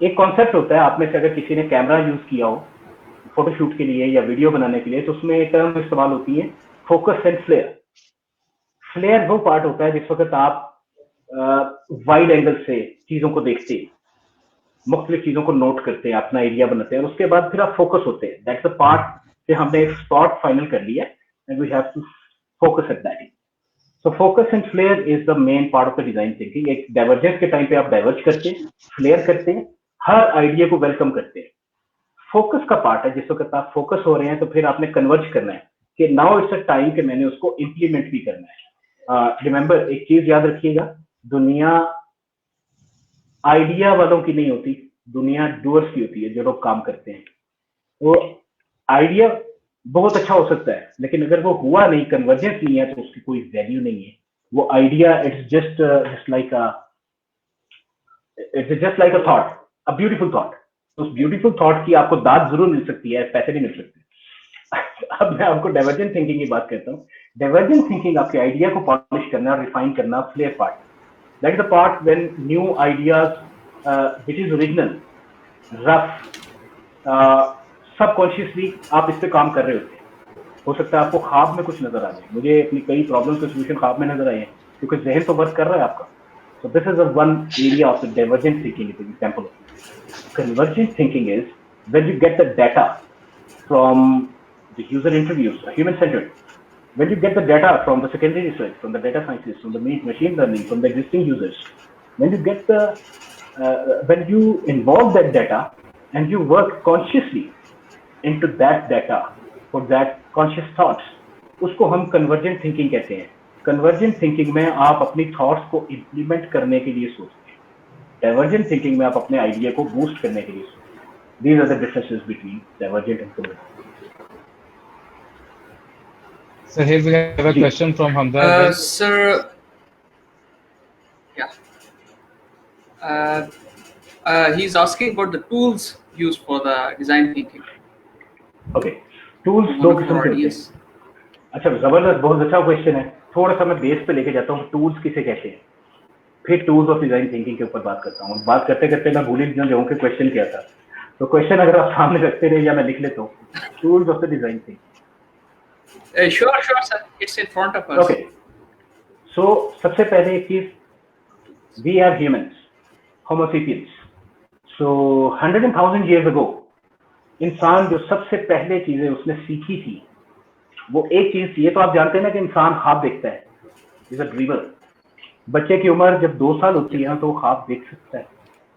एक कॉन्सेप्ट होता है, आप में से अगर किसी ने कैमरा यूज किया हो फोटोशूट के लिए या वीडियो बनाने के लिए, तो उसमें एक टर्म इस्तेमाल होती है फोकस एंड फ्लेयर। फ्लेयर वो पार्ट होता है जिस वक्त आप वाइड एंगल से चीजों को देखते हैं, मुख्तलिफ चीजों को नोट करते हैं, अपना एरिया बनाते हैं, और उसके बाद फिर आप फोकस होते हैं। दैट्स द पार्ट से हमने एक स्पॉट फाइनल कर लिया and we have to focus at that. So focus and flare is the main part of the design thinking. एक डाइवर्जेंस के टाइम पे आप डाइवर्ज करते हैं, फ्लेयर करते हैं, हर आइडिया को वेलकम करते हैं। फोकस का पार्ट है जिस वक्त आप फोकस हो रहे हैं तो फिर आपने कन्वर्ज करना है कि नाउ इट्स अ टाइम कि मैंने उसको इंप्लीमेंट भी करना है। रिमेंबर, एक चीज याद रखिएगा, दुनिया आइडिया वालों की नहीं होती, दुनिया डूअर्स की होती है, जो लोग काम करते हैं। वो आइडिया बहुत अच्छा हो सकता है, लेकिन अगर वो हुआ नहीं, कन्वर्जेंस नहीं है, तो उसकी कोई वैल्यू नहीं है। वो idea it's just like a thought, a beautiful thought. उस ब्यूटीफुल थॉट की आपको दाद जरूर मिल सकती है, पैसे नहीं मिल सकते। अब मैं आपको डाइवर्जेंट थिंकिंग की बात करता हूँ। डाइवर्जेंट थिंकिंग आपके आइडिया को पॉलिश करना, रिफाइन करना, flare part. That is the part when new ideas which is original, rough, subconsciously आप इस पे काम कर रहे होते हैं। हो सकता है आपको ख्वाब में कुछ नजर आ जाए, मुझे अपनी कई प्रॉब्लम्स के सोल्यूशन ख्वाब में नजर आए हैं, क्योंकि जहन तो वर्क कर रहा है आपका। So this is the one area of the divergent thinking, is an example of it. Convergent thinking is when you get the data from the user interviews, human-centered. When you get the data from the secondary research, from the data scientists, from the machine learning, from the existing users, when you involve that data and you work consciously into that data for that conscious thoughts, उसको हम convergent thinking कहते हैं। Convergent thinking में आप अपनी thoughts को implement करने के लिए सोचते हैं, डाइवर्जेंट थिंकिंग में आप अपने आइडिया को बूस्ट करने के लिए सोचते हैं। These are the differences between divergent and convergent. So here we have a question from Hamza. Sir, yeah. He's asking about the tools used for the design thinking. Okay, tools दो किस्म के होते हैं। अच्छा, जबरदस्त, बहुत अच्छा क्वेश्चन है। थोड़ा सा मैं बेस पे लेके जाता हूँ, टूल्स किसे कहते हैं, फिर टूल्स ऑफ डिजाइन थिंकिंग के ऊपर बात करता हूँ। बात करते करते मैं भूल ही जाऊँ कि क्वेश्चन क्या था, तो क्वेश्चन अगर आप सामने रखते रहे या मैं लिख लेता हूँ, tools of the design thinking. Sure, sir. It's in front of us. Okay. So सबसे पहले एक चीज, we are humans, Homo sapiens. So 100,000 years ago, इंसान जो सबसे पहले चीजें उसने सीखी थी वो एक चीज थी। ये तो आप जानते हैं ना कि इंसान ख्वाब देखता है, इज अ ड्रीमर। बच्चे की उम्र जब 2 साल होती है तो वो ख्वाब देख सकता है,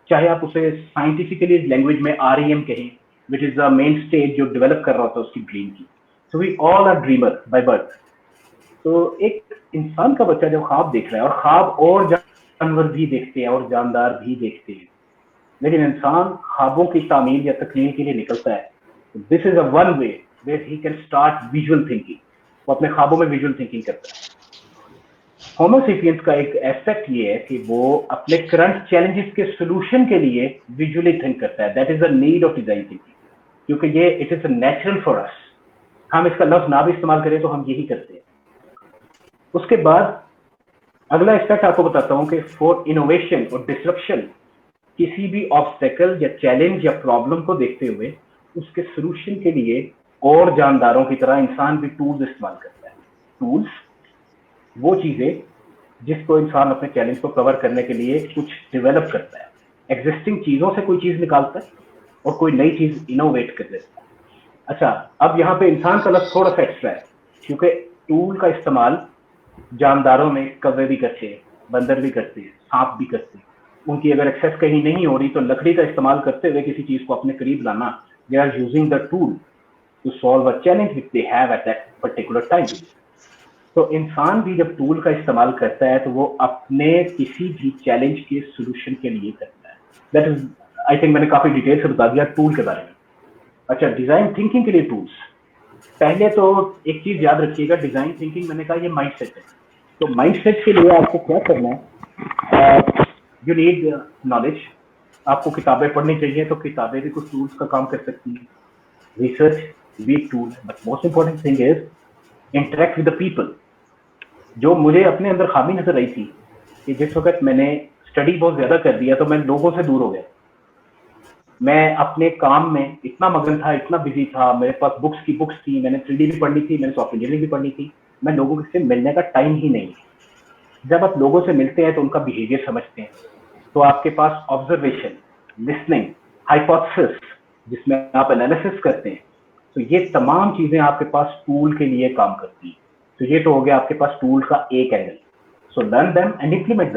चाहे आप उसे साइंटिफिकली लैंग्वेज में REM कहें, which is the main stage जो डेवलप कर रहा होता है उसकी ड्रीम की। So we all are dreamer by birth. तो एक इंसान का बच्चा जब ख्वाब देख रहा है, और ख्वाब और जानवर भी देखते हैं और जानदार भी देखते हैं, लेकिन इंसान ख्वाबों की तामीर या तकमील के लिए निकलता है। This is a one way where he can start visual thinking. वो अपने ख्वाबों में विजुअल थिंकिंग करता है। होमो सेपियंस का एक एस्पेक्ट ये है कि वो अपने करंट चैलेंजेस के सॉल्यूशन के लिए विजुअली थिंक करता है। That is the need of design thinking, क्योंकि ये it is natural for us. हम इसका लफ्ज ना भी इस्तेमाल करें तो हम यही करते हैं। उसके बाद अगला एस्पेक्ट आपको बताता हूँ कि फॉर इनोवेशन और डिसरप्शन, किसी भी ऑब्स्टेकल या चैलेंज या प्रॉब्लम को देखते हुए उसके सॉल्यूशन के लिए और जानदारों की तरह इंसान भी टूल्स इस्तेमाल करता है। टूल्स वो चीजें जिसको इंसान अपने चैलेंज को कवर करने के लिए कुछ डेवलप करता है, एग्जिस्टिंग चीजों से कोई चीज निकालता है और कोई नई चीज इनोवेट कर देता है। अच्छा, अब यहाँ पे इंसान का लफ्ज थोड़ा सा एक्स्ट्रा है, क्योंकि टूल का इस्तेमाल जानदारों में कौवे भी करते हैं, बंदर भी करते हैं, सांप भी करते हैं। उनकी अगर एक्सेस कहीं नहीं हो रही तो लकड़ी का इस्तेमाल करते हुए किसी चीज को अपने करीब लाना, they are using the tool to solve a challenge which they have at that particular time. तो इंसान भी जब टूल का इस्तेमाल करता है तो वो अपने किसी भी चैलेंज के सॉल्यूशन के लिए करता है। दैट इज, आई थिंक मैंने काफी डिटेल से बता दिया टूल के बारे में। अच्छा, डिजाइन थिंकिंग के लिए टूल्स, पहले तो एक चीज याद रखिएगा, डिजाइन थिंकिंग मैंने कहा ये माइंडसेट है। तो माइंडसेट के लिए आपको क्या करना है, यू नीड नॉलेज। आपको किताबें पढ़नी चाहिए, तो किताबें भी कुछ टूल्स का काम कर सकती हैं। रिसर्च भी tool, but most important thing is interact with the people. जो मुझे अपने अंदर खामी नजर आई थी कि जिस वक्त मैंने स्टडी बहुत ज्यादा कर दिया तो मैं लोगों से दूर हो गया। मैं अपने काम में इतना मगन था, इतना बिजी था, मेरे पास बुक्स थी, मैंने 3D भी पढ़नी थी, मैंने सॉफ्टवेयर इंजीनियरिंग भी पढ़नी थी, मैं लोगों से मिलने का टाइम ही नहीं। जब आप लोगों से मिलते हैं तो उनका बिहेवियर समझते हैं, तो आपके पास ऑब्जर्वेशन, लिसनिंग, हाइपोथेसिस जिसमें आप एनालिसिस करते हैं, तो ये तमाम चीजें आपके पास टूल के लिए काम करती हैं। तो ये तो हो गया आपके पास टूल का एक angle. So learn them and implement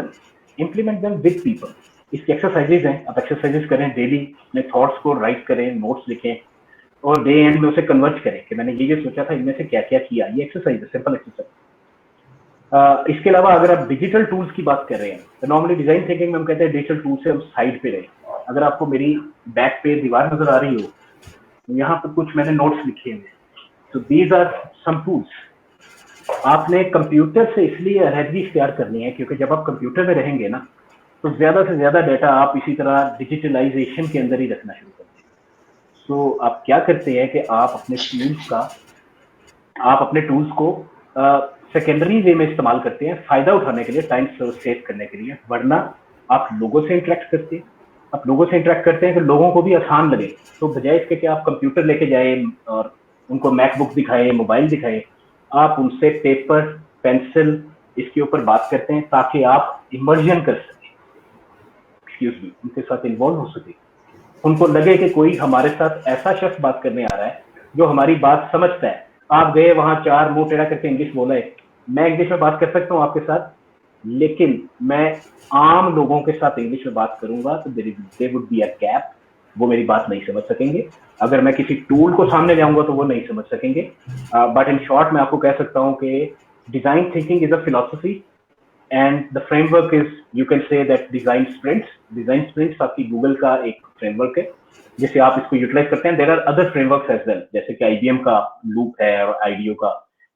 them with people. इसकी एक्सरसाइजेज हैं, आप एक्सरसाइजेज करें डेली, अपने थॉट्स को राइट करें, नोट्स लिखें और डे एंड में उसे कन्वर्ट करें कि मैंने ये सोचा था, इनमें से क्या क्या किया। ये एक्सरसाइज है, सिंपल एक्सरसाइज। इसके अलावा अगर आप डिजिटल टूल्स की बात कर रहे हैं तो नॉर्मली डिजाइन थिंकिंग में हम कहते हैं डिजिटल टूल से हम साइड पे रहें। अगर आपको मेरी बैक पे दीवार नजर आ रही हो, यहाँ पर कुछ मैंने नोट्स लिखे हैं, तो दीज आर सम टूल्स। आपने कंप्यूटर से इसलिए अलहदगी इख्तियार करनी है क्योंकि जब आप कंप्यूटर में रहेंगे ना तो ज्यादा से ज्यादा डाटा आप इसी तरह डिजिटलाइजेशन के अंदर ही रखना शुरू करते हैं। सो आप क्या करते हैं कि आप अपने टूल्स को सेकेंडरी वे में इस्तेमाल करते हैं फायदा उठाने के लिए, टाइम सेव करने के लिए, वरना आप लोगों से इंटरेक्ट करते हैं, आप लोगों से इंटरेक्ट करते हैं कि लोगों को भी आसान लगे, तो बजाय इसके कि आप कंप्यूटर लेके जाए और उनको मैकबुक दिखाए, मोबाइल दिखाए, आप उनसे पेपर पेंसिल इसके ऊपर बात करते हैं ताकि आप इमर्जन कर सकें, एक्सक्यूज मी, उनके साथ इन्वॉल्व हो सके, उनको लगे कि कोई हमारे साथ ऐसा शख्स बात करने आ रहा है जो हमारी बात समझता है। आप गए वहां 4 मुंह टेढ़ा करके इंग्लिश बोला है, मैं इंग्लिश में बात कर सकता हूँ आपके साथ, लेकिन मैं आम लोगों के साथ इंग्लिश में बात करूंगा तो there would be a gap, वो मेरी बात नहीं समझ सकेंगे। अगर मैं किसी टूल को सामने ले आऊंगा तो वो नहीं समझ सकेंगे। बट इन शॉर्ट मैं आपको कह सकता हूँ कि design thinking is a philosophy and the framework is, you can say that design sprints आपकी गूगल का एक फ्रेमवर्क है जिसे आप इसको यूटिलाइज करते हैं। There are other frameworks as well, जैसे कि IBM का लूप है और IDEO का,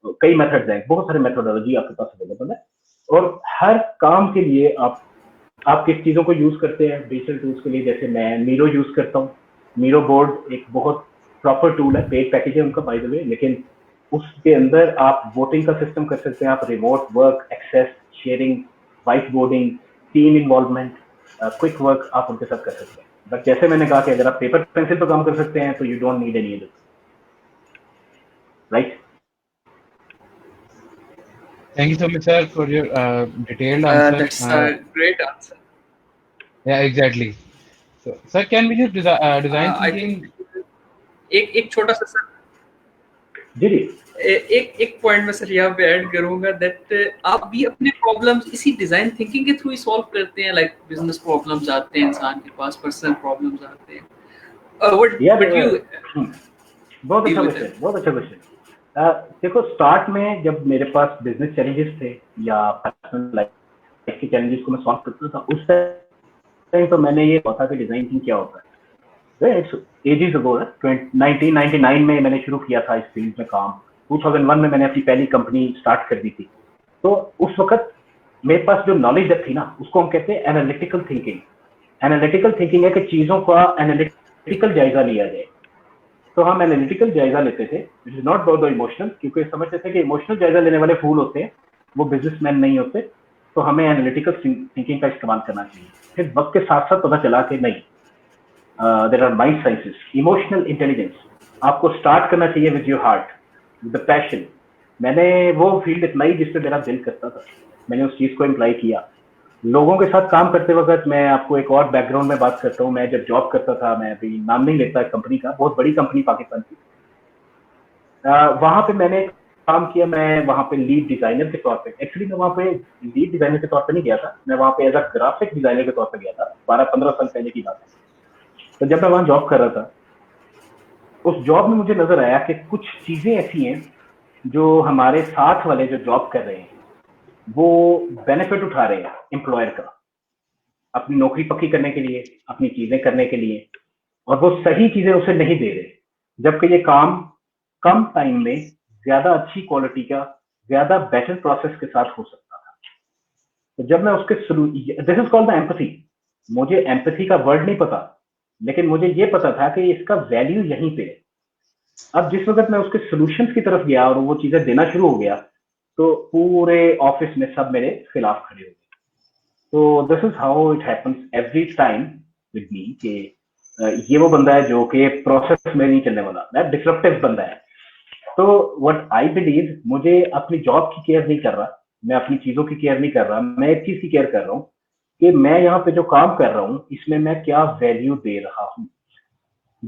कई मेथड्स हैं, बहुत सारे मेथोडोलॉजी आपके पास अवेलेबल है। और हर काम के लिए आप किस चीजों को यूज करते हैं डिजिटल टूल्स के लिए, जैसे मैं मीरो यूज करता हूँ। मीरो बोर्ड एक बहुत प्रॉपर टूल है, पेड पैकेज है उनका बाय द वे, लेकिन उसके अंदर आप वोटिंग का सिस्टम कर सकते हैं, आप remote work, access, sharing, whiteboarding, team involvement, quick work आप उनके साथ कर सकते हैं। बट जैसे मैंने कहा कि अगर आप पेपर पेंसिल पर काम कर सकते हैं तो you don't need any other, right? Thank you so much, sir, for your detailed answer. That's a great answer. Yeah, exactly. So, sir, can we just design I thinking? think एक छोटा सा sir, जी जी, एक point में sir यहाँ पे add करूंगा that आप भी अपने प्रॉब्लम्स इसी डिजाइन थिंकिंग के थ्रू ही सॉल्व करते हैं, लाइक बिजनेस प्रॉब्लम्स आते हैं इंसान के पास, पर्सनल प्रॉब्लम्स आते हैं, व्हाट यू बहुत अच्छा क्वेश्चन, बहुत अच्छा क्वेश्चन। देखो, स्टार्ट में जब मेरे पास बिजनेस चैलेंजेस थे या पर्सनल लाइफ के चैलेंजेस को मैं सॉल्व करता था, उस टाइम तो मैंने ये पता कि डिजाइन थिंकिंग क्या होता है। इट्स एजेस अगो, 1999 में मैंने शुरू किया था इस फील्ड में काम। 2001 में मैंने अपनी पहली कंपनी स्टार्ट कर दी थी। तो उस वक्त मेरे पास जो नॉलेज डेप्थ थी ना, उसको हम कहते हैं एनालिटिकल थिंकिंग। एनालिटिकल थिंकिंग है कि चीजों का एनालिटिकल जायजा लिया जाए। तो हम एनालिटिकल जायजा लेते थे, which is not about the emotional, क्योंकि समझते थे कि इमोशनल जायजा लेने वाले फूल होते हैं, वो बिजनेसमैन नहीं होते। तो हमें एनालिटिकल थिंकिंग का इस्तेमाल करना चाहिए। फिर वक्त के साथ साथ पता चला कि नहीं, there are mind sciences, emotional intelligence. आपको स्टार्ट करना चाहिए with your heart, with the passion. मैंने वो फील्ड अपनाई जिससे मेरा दिल करता था, मैंने उस चीज को इम्प्लाई किया। लोगों के साथ काम करते वक्त मैं आपको एक और बैकग्राउंड में बात करता हूँ। मैं जब जॉब करता था, मैं अभी नाम नहीं लेता कंपनी का, बहुत बड़ी कंपनी पाकिस्तान की, वहां पे मैंने काम किया। मैं वहां पे लीड डिजाइनर के तौर पे, एक्चुअली मैं वहां पे लीड डिजाइनर के तौर पे नहीं गया था, मैं वहां पे एज अ ग्राफिक डिजाइनर के तौर पे गया था। 12-15 साल पहले की बात है। तो जब मैं वहां जॉब कर रहा था, उस जॉब में मुझे नजर आया कि कुछ चीजें ऐसी हैं जो हमारे साथ वाले जो जॉब कर रहे हैं वो बेनिफिट उठा रहे हैं एम्प्लॉयर का, अपनी नौकरी पक्की करने के लिए, अपनी चीजें करने के लिए, और वो सही चीजें उसे नहीं दे रहे, जबकि ये काम कम टाइम में ज्यादा अच्छी क्वालिटी का, ज्यादा बेटर प्रोसेस के साथ हो सकता था। तो जब मैं उसके this is called the empathy. मुझे एम्पैथी का वर्ड नहीं पता, लेकिन मुझे ये पता था कि इसका वैल्यू यहीं पे है। अब जिस वक्त मैं उसके सॉल्यूशंस की तरफ गया और वो चीजें देना शुरू हो गया, तो पूरे ऑफिस में सब मेरे खिलाफ खड़े हो गए। तो this is how it happens every time with me कि ये वो बंदा है जो कि प्रोसेस में नहीं चलने वाला, मैं डिसरप्टिव बंदा है। तो व्हाट आई बिलीव, मुझे अपनी जॉब की केयर नहीं कर रहा, मैं अपनी चीजों की केयर नहीं कर रहा, मैं एक चीज की केयर कर रहा हूँ कि मैं यहाँ पे जो काम कर रहा हूँ इसमें मैं क्या वैल्यू दे रहा हूँ।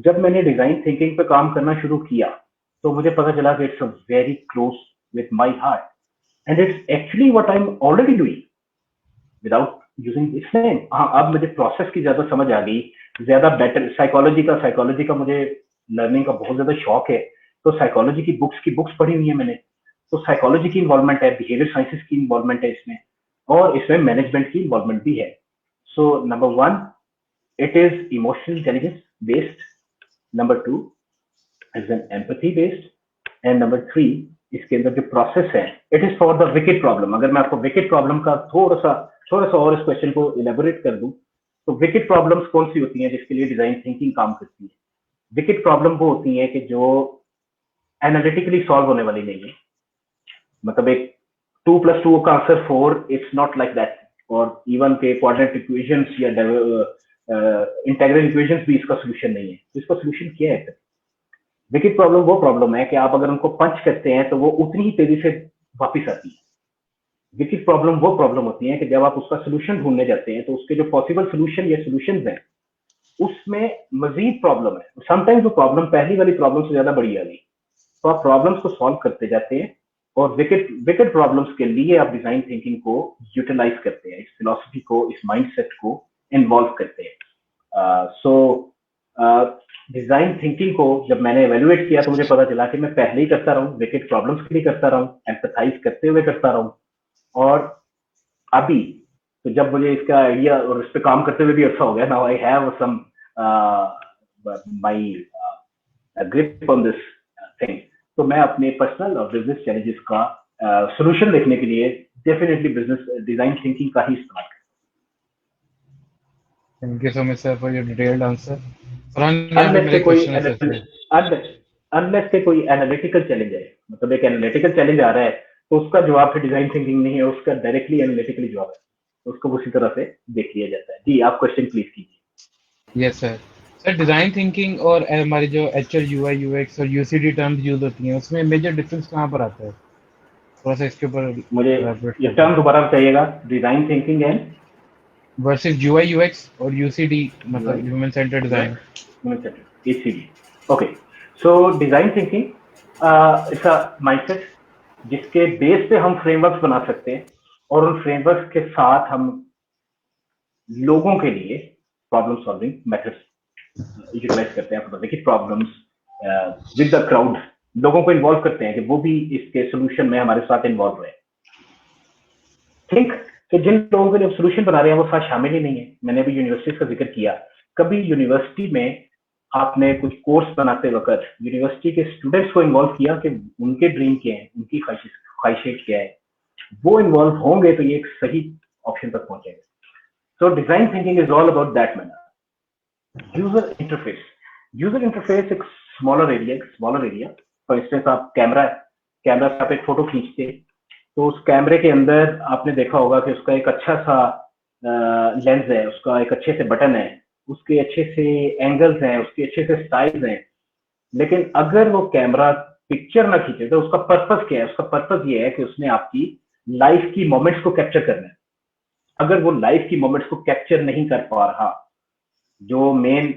जब मैंने डिजाइन थिंकिंग पे काम करना शुरू किया तो मुझे पता चला कि it's a very close with my heart and it's actually what I am already doing without using its name. हाँ, अब मुझे प्रोसेस की ज्यादा समझ आ गई, ज्यादा बेटर। साइकोलॉजी का मुझे लर्निंग का बहुत ज्यादा शौक है, तो साइकोलॉजी की बुक्स पढ़ी हुई है मैंने। तो साइकोलॉजी की इन्वॉल्वमेंट है, बिहेवियर साइंसेस की इन्वॉल्वमेंट है इसमें, और इसमें मैनेजमेंट की इन्वॉल्वमेंट भी है। So number 1, it is emotional intelligence based. Number 2 is an empathy based. And number 3, इसके अंदर जो प्रोसेस है, it is for the wicket problem. अगर मैं आपको विकेट प्रॉब्लम का थोड़ा सा और इस क्वेश्चन को इलेबोरेट कर दूं, तो विकेट प्रॉब्लम्स कौन सी होती हैं जिसके लिए डिजाइन थिंकिंग काम करती है? विकेट प्रॉब्लम वो होती है कि जो एनालिटिकली सॉल्व होने वाली नहीं है। मतलब एक 2+2 का answer 4, it's not like that. और इवन के क्वाड्रेटिक इक्वेशंस या इंटीग्रल इक्वेशंस भी इसका सोल्यूशन नहीं है। तो इसका सोल्यूशन क्या है? विकेट प्रॉब्लम वो प्रॉब्लम है कि आप अगर उनको पंच करते हैं तो वो उतनी ही तेजी से वापस आती है। विकेट प्रॉब्लम वो प्रॉब्लम होती है कि जब आप उसका सोल्यूशन ढूंढने जाते हैं तो उसके जो पॉसिबल सोल्यूशन या सोल्यूशंस हैं उसमें मजीद प्रॉब्लम है। समटाइम्स वो प्रॉब्लम पहली वाली प्रॉब्लम से ज्यादा बड़ी आ गई, तो आप प्रॉब्लम्स को सॉल्व करते जाते हैं और विकेट विकेट प्रॉब्लम्स के लिए आप डिजाइन थिंकिंग को यूटिलाइज करते हैं, इस फिलॉसफी को, इस माइंडसेट को इन्वॉल्व करते हैं। सो डिजाइन थिंकिंग को जब मैंने एवेल्युएट किया तो मुझे पता चला कि मैं पहले ही करता रहूं, विकेट प्रॉब्लम्स के लिए करता रहूं, एम्पैथाइज करते हुए करता रहूं, और अभी तो जब मुझे इसका आइडिया और इस पे काम करते हुए भी अच्छा हो गया, now I have some my grip on this thing, तो मैं अपने पर्सनल और बिजनेस चैलेंजेस का सोल्यूशन देखने के लिए डेफिनेटली बिजनेस डिजाइन थिंकिंग का ही इस्तेमाल करता Thank you so much, sir, for your detailed answer. Farhan, हूं। यहाँ पे मेरा एक क्वेश्चन है सर से। अनलेस के कोई एनालिटिकल चैलेंज है, मतलब एक एनालिटिकल चैलेंज आ रहा है तो उसका जवाब फिर डिजाइन थिंकिंग नहीं है, उसका डायरेक्टली एनालिटिकली जवाब है, तो उसको उसी तरह से देख लिया जाता है। जी, आप क्वेश्चन प्लीज कीजिए। Yes sir. Sir, design thinking और हमारी जो एचएल यूआई यूएक्स और यूसीडी टर्म्स यूज होती हैं, उसमें मेजर डिफरेंस कहाँ पर आता है? थोड़ा सा इसके ऊपर मुझे elaborate ये कर दें। टर्म दोबारा बताइएगा, design thinking and versus UI UX और यूसीडी, मतलब human centred design. ACD। Okay, so design thinking it's a mindset जिसके बेस पे हम फ्रेमवर्क्स बना सकते हैं और उन फ्रेमवर्क्स के साथ हम लोगों के लिए प्रॉब्लम सॉल्विंग मेथड्स यूटिलाइज करते हैं, देखिए प्रॉब्लम्स विद द क्राउड, लोगों को इन्वॉल्व करते हैं कि वो भी इसके सोल्यूशन में हमारे साथ इन्वॉल्व रहे। थिंक कि जिन लोगों के लिए सोल्यूशन बना रहे हैं वो साथ शामिल ही नहीं है। मैंने अभी यूनिवर्सिटीज का जिक्र किया, कभी यूनिवर्सिटी में आपने कुछ कोर्स बनाते वक्त यूनिवर्सिटी के स्टूडेंट्स को इन्वॉल्व किया कि उनके ड्रीम क्या है, उनकी ख्वाहिशें क्या है, वो इन्वॉल्व होंगे तो ये एक सही ऑप्शन तक पहुंचेंगे। So design thinking is all about that manner. User interface एक स्मॉलर एरिया। फॉर इंस्टेंस आप कैमरा से आप एक फोटो खींचते, तो उस कैमरे के अंदर आपने देखा होगा कि उसका एक अच्छा सा लेंस है, उसका एक अच्छे से बटन है, उसके अच्छे से एंगल्स हैं, उसके अच्छे से स्टाइल्स हैं। लेकिन अगर वो कैमरा पिक्चर ना खींचे तो उसका पर्पस क्या है? उसका पर्पस ये है कि उसने आपकी लाइफ की मोमेंट्स को कैप्चर करना है। अगर वो लाइफ की मोमेंट्स को कैप्चर नहीं कर पा रहा, जो मेन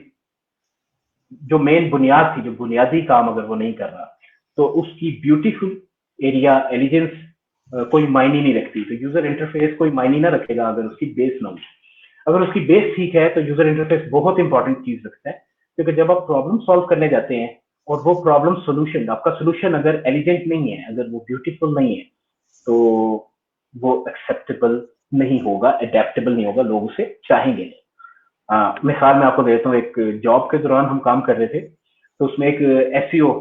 बुनियाद थी, जो बुनियादी काम अगर वो नहीं कर रहा, तो उसकी ब्यूटीफुल एरिया एलिजेंस कोई मायने नहीं रखती। तो यूजर इंटरफेस कोई मायने ना रखेगा अगर उसकी बेस ना हो। अगर उसकी बेस ठीक है तो यूजर इंटरफेस बहुत इंपॉर्टेंट चीज रखता है, क्योंकि जब आप प्रॉब्लम सॉल्व करने जाते हैं और वो प्रॉब्लम सोल्यूशन, आपका सोल्यूशन अगर एलिजेंट नहीं है, अगर वो ब्यूटीफुल नहीं है, तो वो एक्सेप्टेबल नहीं होगा, अडेप्टेबल नहीं होगा, लोग उसे चाहेंगे नहीं। मिसाल मैं आपको देता हूँ, एक जॉब के दौरान हम काम कर रहे थे, तो उसमें एक एसईओ,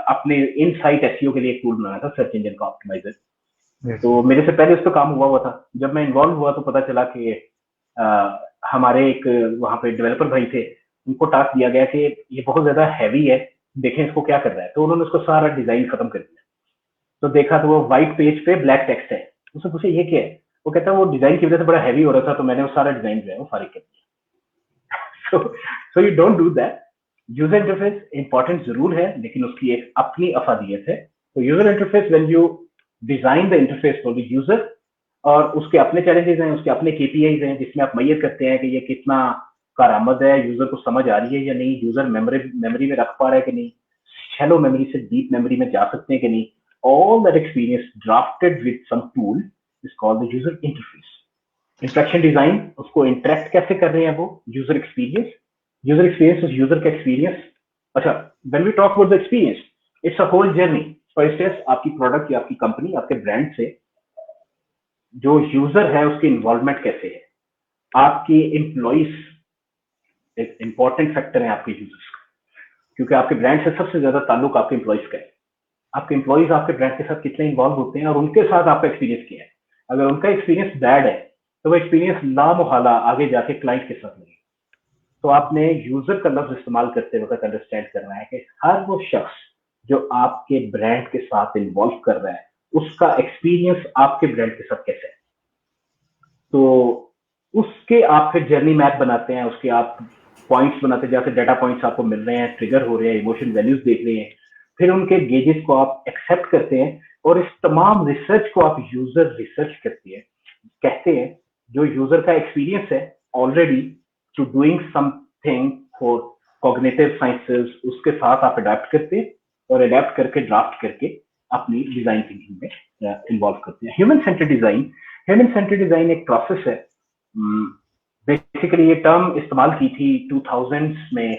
अपने इन साइट एसईओ के लिए एक टूल बनाया था, सर्च इंजन का ऑप्टिमाइजर। तो मेरे से पहले उस पर काम हुआ था। जब मैं इन्वॉल्व हुआ तो पता चला कि हमारे एक वहां पे डेवलपर भाई थे, उनको टास्क दिया गया कि ये बहुत ज्यादा हैवी है, देखें इसको क्या कर रहा है। तो उन्होंने उसको सारा डिजाइन खत्म कर दिया। तो देखा तो वो व्हाइट पेज पे ब्लैक टेक्स्ट है। उसने पूछा ये क्या है? वो कहता है वो डिजाइन की वजह से बड़ा हैवी हो रहा था, तो मैंने वो सारा डिजाइन जो है वो फारिग कर दिया। so you don't do that। User interface important जरूर है, लेकिन उसकी एक अपनी अफादियत है। तो user interface, when you design the interface for the user, और उसके अपने चैलेंजेस हैं, उसके अपने केपीआईज हैं, जिसमें आप मैयर करते हैं कि ये कितना कारआमद है, यूजर को समझ आ रही है या नहीं, यूजर मेमोरी में रख पा रहा है कि नहीं, शैलो मेमोरी से डीप मेमोरी में जा सकते हैं कि नहीं। All that experience drafted with some tool is called the user interface. Interaction design, उसको इंटरेक्ट कैसे कर रहे हैं वो, यूजर एक्सपीरियंस उस यूजर का एक्सपीरियंस। अच्छा, when we talk about the experience, it's a whole journey. For instance, आपकी प्रोडक्ट या आपकी कंपनी, आपके ब्रांड से जो यूजर है उसकी इन्वॉल्वमेंट कैसे है। आपकी एम्प्लॉइज एक इंपॉर्टेंट फैक्टर है आपके यूजर्स का, क्योंकि आपके ब्रांड से सबसे ज्यादा ताल्लुक आपके एम्प्लॉइज का है। आपके एम्प्लॉइज आपके ब्रांड के साथ कितने इन्वॉल्व होते हैं और उनके साथ आपका एक्सपीरियंस क्या है। अगर उनका एक्सपीरियंस बैड है तो वो एक्सपीरियंस लामोहला आगे जाके क्लाइंट के साथ लगे। तो आपने यूजर का लफ्ज इस्तेमाल करते वक्त अंडरस्टैंड करना है कि हर वो शख्स जो आपके ब्रांड के साथ इन्वॉल्व कर रहा है, उसका एक्सपीरियंस आपके ब्रांड के साथ कैसे है। तो उसके आप फिर जर्नी मैप बनाते हैं, उसके आप पॉइंट्स बनाते हैं, जैसे डाटा पॉइंट्स आपको मिल रहे हैं, ट्रिगर हो रहे हैं, इमोशन वैल्यूज देख रहे हैं, फिर उनके गेजेस को आप एक्सेप्ट करते हैं और इस तमाम रिसर्च को आप यूजर रिसर्च करते हैं, कहते हैं, जो यूजर का एक्सपीरियंस है already to doing something for cognitive sciences, उसके साथ आप अडेप्ट करते हैं और अडेप्ट करके ड्राफ्ट करके अपनी डिजाइन थिंकिंग में इन्वॉल्व करते हैं। ह्यूमन सेंटर्ड डिजाइन एक प्रोसेस है। बेसिकली ये टर्म इस्तेमाल की थी 2000s में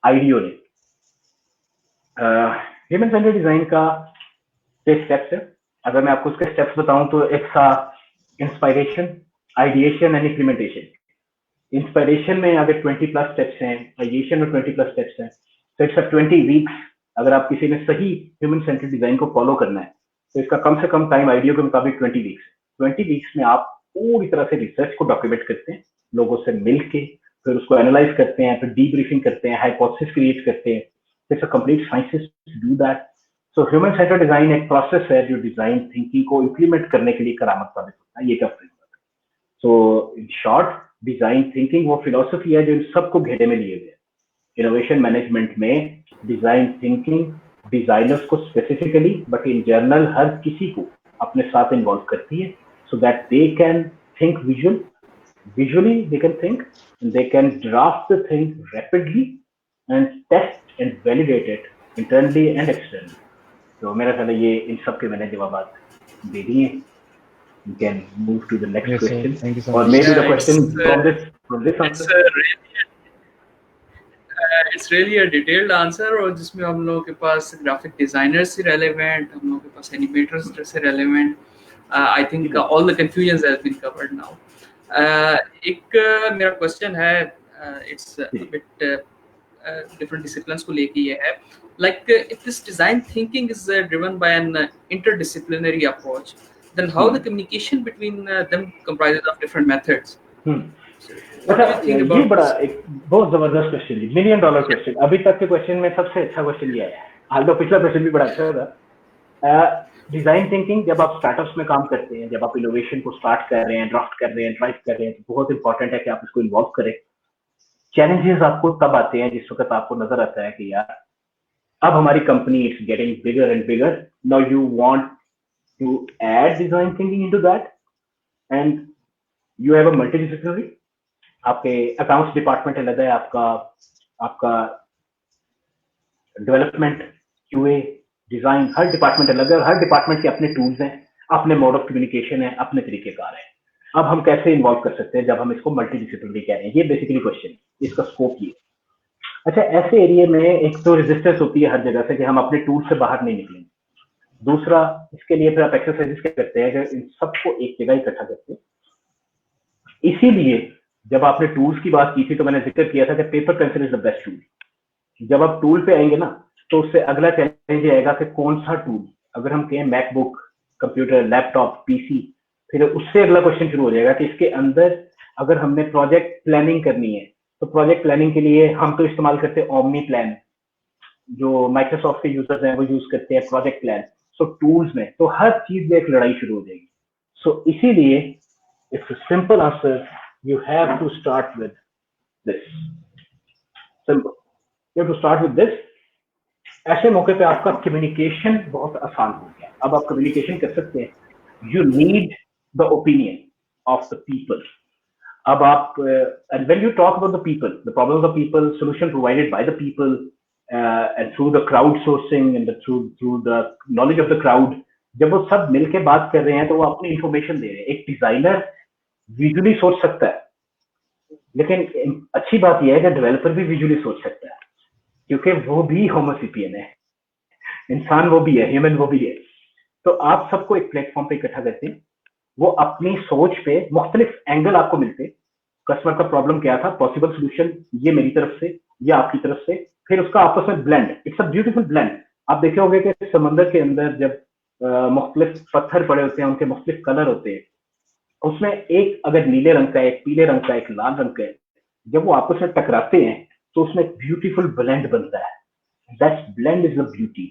आईडियो ने। ह्यूमन सेंटर्ड डिजाइन का 6 स्टेप्स है। अगर मैं आपको उसके स्टेप्स बताऊं तो it's inspiration, ideation and implementation. Inspiration में अगर 20+ स्टेप्स हैं, आइडिएशन में 20+ स्टेप्स हैं, तो इट्स 20 वीक्स। अगर आप किसी ने सही ह्यूमन सेंटर्ड डिजाइन को फॉलो करना है तो इसका कम से कम टाइम आईडियो के मुताबिक 20 वीक्स। 20 वीक्स में आप पूरी तरह से रिसर्च को डॉक्यूमेंट करते हैं, लोगों से मिलके, फिर उसको एनालाइज करते हैं, फिर डीब्रीफिंग करते हैं, हाइपोथेसिस क्रिएट करते हैं, it's a complete science to do that. So human centred design एक प्रोसेस है जो डिजाइन थिंकिंग को इम्प्लीमेंट करने के लिए करामत साबित होता है। ये क्या framework. So in short, design thinking वो फिलोसफी है जो इन सबको घेरे में लिए हुए। इनोवेशन मैनेजमेंट में डिजाइन थिंकिंग डिजाइनर्स को स्पेसिफिकली बट इन जनरल हर किसी को अपने साथ इन्वॉल्व करती है, so that they can think visually they can think, and they can draft the thing rapidly and test and validate it internally and externally. तो मेरा ख्याल है ये इन सब के मैंने जवाब दे दिए। You can move to the next Yes, sir. question, Thank you so or much. maybe the Yeah, question it's from this it's answer. It's really a detailed answer, और जिसमें हम लोगों के पास ग्राफिक डिजाइनर्स से रेलेवेंट, हम लोगों के पास एनिमेटर्स से relevant, I think all the confusions has been covered now. एक मेरा क्वेश्चन है, it's a bit different disciplines को लेके ये है, like if this design thinking is driven by an interdisciplinary approach, then how the communication between them comprises of different methods. What do you think ये about बड़ा this? एक बहुत जबरदस्त question है, $1 million क्वेश्चन। अभी तक के क्वेश्चन में सबसे अच्छा क्वेश्चन ये है, हाल तो पिछला क्वेश्चन भी बड़ा अच्छा था। डिजाइन थिंकिंग जब आप स्टार्टअप्स में काम करते हैं, जब आप इनोवेशन को स्टार्ट कर रहे हैं, ड्राफ्ट कर रहे हैं, ड्राइव कर रहे हैं, तो बहुत इंपॉर्टेंट है कि आप इसको इन्वॉल्व करें। चैलेंजेस आपको तब आते हैं जिस वक्त आपको नजर आता है कि यार अब हमारी company it's getting bigger and bigger, now you want to add design thinking into that, and you have a multidisciplinary, आपके अकाउंट्स डिपार्टमेंट अलग है, आपका डेवलपमेंट, क्यूए, डिजाइन, हर डिपार्टमेंट अलग है, हर डिपार्टमेंट के अपने टूल्स हैं, अपने मोड ऑफ कम्युनिकेशन है, अपने तरीकेकार है। अब हम कैसे इन्वॉल्व कर सकते हैं जब हम इसको मल्टीडिसिप्लिनरी कह रहे हैं? ये बेसिकली क्वेश्चन है, इसका स्कोप ये। अच्छा, ऐसे एरिया में एक तो रेजिस्टेंस होती है हर जगह से कि हम अपने टूल से बाहर नहीं निकलेंगे। दूसरा, इसके लिए फिर आप एक्सरसाइजेस क्या करते हैं कि इन सबको एक जगह इकट्ठा करते हैं। इसीलिए जब आपने टूल्स की बात की थी तो मैंने जिक्र किया था कि paper pencil is the best tool. जब आप टूल पे आएंगे ना तो उससे अगला चैलेंज आएगा कि कौन सा टूल। अगर हम कहें मैकबुक, कंप्यूटर, लैपटॉप, पीसी, फिर उससे अगला क्वेश्चन शुरू हो जाएगा कि इसके अंदर अगर हमने प्रोजेक्ट प्लानिंग करनी है तो प्रोजेक्ट प्लानिंग के लिए हम तो इस्तेमाल करते हैं ओमनी प्लान, जो माइक्रोसॉफ्ट के यूजर्स हैं वो यूज करते हैं प्रोजेक्ट प्लान। सो टूल्स में तो हर चीज में एक लड़ाई शुरू हो जाएगी। सो इसीलिए it's a simple answer, you have to start with this, simple, you have to start with this. ऐसे मौके पे आपका कम्युनिकेशन बहुत आसान हो गया। अब आप कम्युनिकेशन कर सकते हैं, you need the opinion of the people. अब आप and when you talk about the people, the problems of people, solution provided by the people, and through the crowdsourcing and through the knowledge of the crowd, जब वो सब मिलके बात कर रहे हैं तो वो अपनी इंफॉर्मेशन दे रहे हैं। एक डिजाइनर विजुअली सोच सकता है, लेकिन अच्छी बात यह है कि डेवलपर भी विजुअली सोच सकता है, क्योंकि वो भी होमोसेपियन है, इंसान वो भी है, ह्यूमन वो भी है। तो आप सबको एक प्लेटफॉर्म पे इकट्ठा करते हैं, वो अपनी सोच पे मुख्तलिफ एंगल आपको मिलते, कस्टमर का प्रॉब्लम क्या था, पॉसिबल सोल्यूशन ये मेरी तरफ से या आपकी तरफ से, फिर उसका आपस में blend, it's a beautiful blend. आप देखे होंगे कि समंदर के अंदर जब मुख्तलिफ पत्थर पड़े होते हैं, उनके मुख्तलिफ कलर होते हैं, उसमें एक अगर नीले रंग का, एक पीले रंग का, एक लाल रंग का, जब वो आपस में टकराते हैं तो उसमें एक ब्यूटीफुल ब्लेंड बनता है। That blend is the beauty.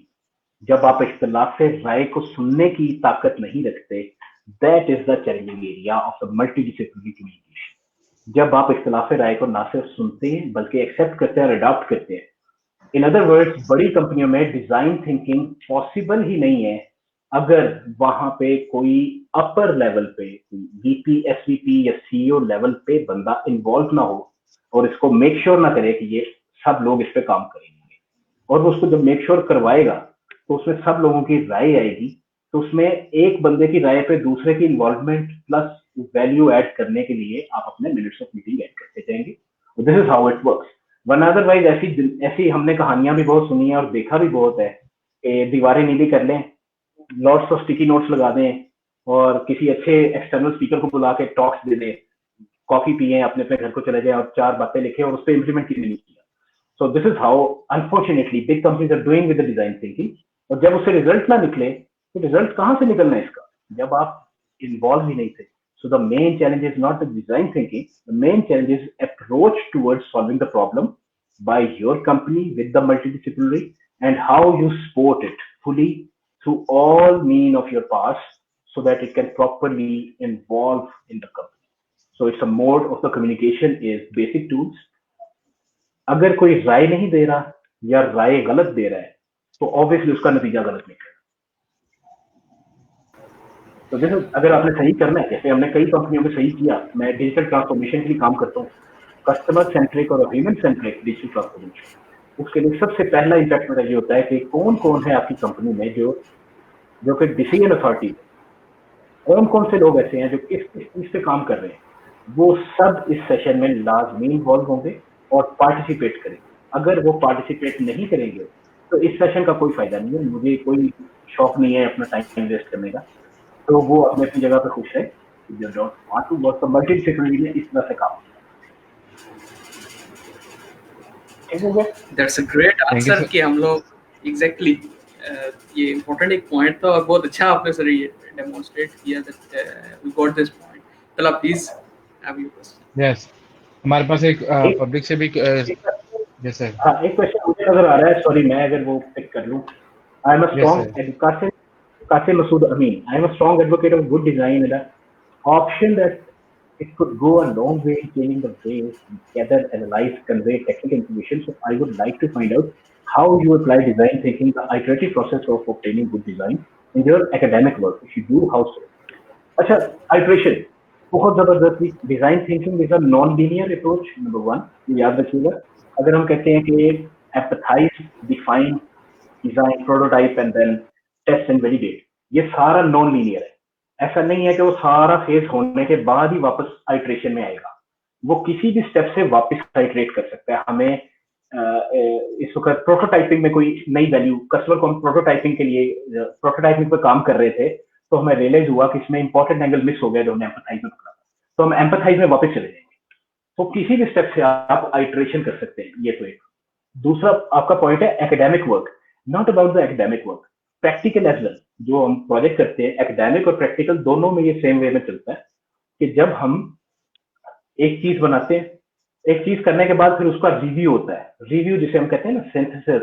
जब आप इख्तिलाफ राय को सुनने की ताकत नहीं रखते, that is the challenging area of the multidisciplinary communication. जब आप इख्तिलाफ राय को ना सिर्फ सुनते हैं बल्कि एक्सेप्ट करते हैं और अडॉप्ट करते हैं। इन अदर वर्ड्स, बड़ी कंपनियों में डिजाइन थिंकिंग पॉसिबल ही नहीं है अगर वहां पे कोई अपर लेवल पे वीपी, एसवीपी या सीईओ लेवल पे बंदा इन्वॉल्व ना हो और इसको मेक श्योर ना करे कि ये सब लोग इस पे काम करेंगे। और वो उसको जब मेक श्योर करवाएगा तो उसमें सब लोगों की राय आएगी, तो उसमें एक बंदे की राय पे दूसरे की इन्वॉल्वमेंट प्लस वैल्यू ऐड करने के लिए आप अपने मिनट्स ऑफ मीटिंग ऐड करते जाएंगे। This is how it works. One otherwise ऐसी हमने कहानियां भी बहुत सुनी है और देखा भी बहुत है कि दीवारें नीली कर लें, लॉट्स ऑफ स्टिकी नोट्स लगा दें और किसी अच्छे एक्सटर्नल स्पीकर को बुला के टॉक्स दे दें, कॉफी पिए, अपने अपने घर को चले जाए और 4 बातें लिखे और उस पर इम्प्लीमेंट किसी नहीं किया। So this is how unfortunately big companies are doing with the design thinking. और जब उससे रिजल्ट ना निकले तो रिजल्ट कहाँ से निकलना है इसका, जब आप इन्वॉल्व ही नहीं थे। So the main challenge is not the design thinking. The main challenge is approach towards solving the problem by your company with the multidisciplinary, and how you support it fully through all mean of your parts so that it can properly involve in the company. So it's a mode of the communication is basic tools. अगर कोई राय नहीं दे रहा या राय गलत दे रहा है तो obviously उसका नतीजा गलत निकलेगा। तो जैसे अगर आपने सही करना है, जैसे हमने कई कंपनियों में सही किया, मैं डिजिटल ट्रांसफॉर्मेशन के लिए काम करता हूँ, कस्टमर सेंट्रिक और ह्यूमन सेंट्रिक डिजिटल ट्रांसफॉर्मेशन। उसके लिए सबसे पहला इम्पैक्ट मेरा ये होता है कि कौन कौन है आपकी कंपनी में जो कि डिसीजन अथॉरिटी, कौन कौन से लोग ऐसे हैं जो किस किस चीज पे काम कर रहे हैं, वो सब इस सेशन में लाजमी इन्वॉल्व होंगे और पार्टिसिपेट करेंगे। अगर वो पार्टिसिपेट नहीं करेंगे तो इस सेशन का कोई फायदा नहीं है, मुझे कोई शौक नहीं है अपना टाइम वेस्ट करने का। तो वो अपने अपनी जगह पे खुश है, जो don't want to work multidisciplinary में इस तरह से काम। ठीक हो गया? That's a great Thank you, answer sir. कि हम लोग एग्जैक्टली ये इम्पोर्टेंट एक पॉइंट था और बहुत अच्छा आपने सर ये डेमोन्स्ट्रेट किया that we got this point. चलो please have your question. Yes. हमारे पास एक पब्लिक से भी yes sir. हाँ, एक क्वेश्चन मुझे नजर आ रहा है, सॉरी मैं अगर वो पिक कर लूं। I am a Yes, strong Qasim Masood Amin. I am a strong advocate of good design and an option that it could go a long way in changing the way we gather, analyze, convey technical information. So I would like to find out how you apply design thinking, the iterative process of obtaining good design in your academic work. If you do, how so? अच्छा, iteration बहुत जबरदस्त। Design thinking is a non linear approach. Number 1 ये याद रखिएगा। अगर हम कहते हैं कि empathise, define, design, prototype and then test and validate, ये सारा नॉन लीनियर है। ऐसा नहीं है कि वो सारा फेज होने के बाद ही वापस आइट्रेशन में आएगा, वो किसी भी स्टेप से वापस आइट्रेट कर सकता है। हमें इस वक्त प्रोटोटाइपिंग में कोई नई वैल्यू, कस्टमर को हम प्रोटोटाइपिंग के लिए प्रोटोटाइपिंग पर काम कर रहे थे तो हमें रियलाइज हुआ कि इसमें इंपॉर्टेंट एंगल मिस हो गया जो हमने एम्पथाइज में पकड़ा, तो हम एम्पथाइज में वापस चले जाएंगे। तो किसी भी स्टेप से आप आइट्रेशन कर सकते हैं। ये तो एक। दूसरा आपका पॉइंट है academic work, not about the academic work, practical as well. जो हम प्रोजेक्ट करते हैं एकेडमिक और प्रैक्टिकल दोनों में ये सेम वे में चलता है कि जब हम एक चीज बनाते हैं, एक चीज करने के बाद फिर उसका रिव्यू होता है। रिव्यू जिसे हम कहते हैं ना सिंथेसिस,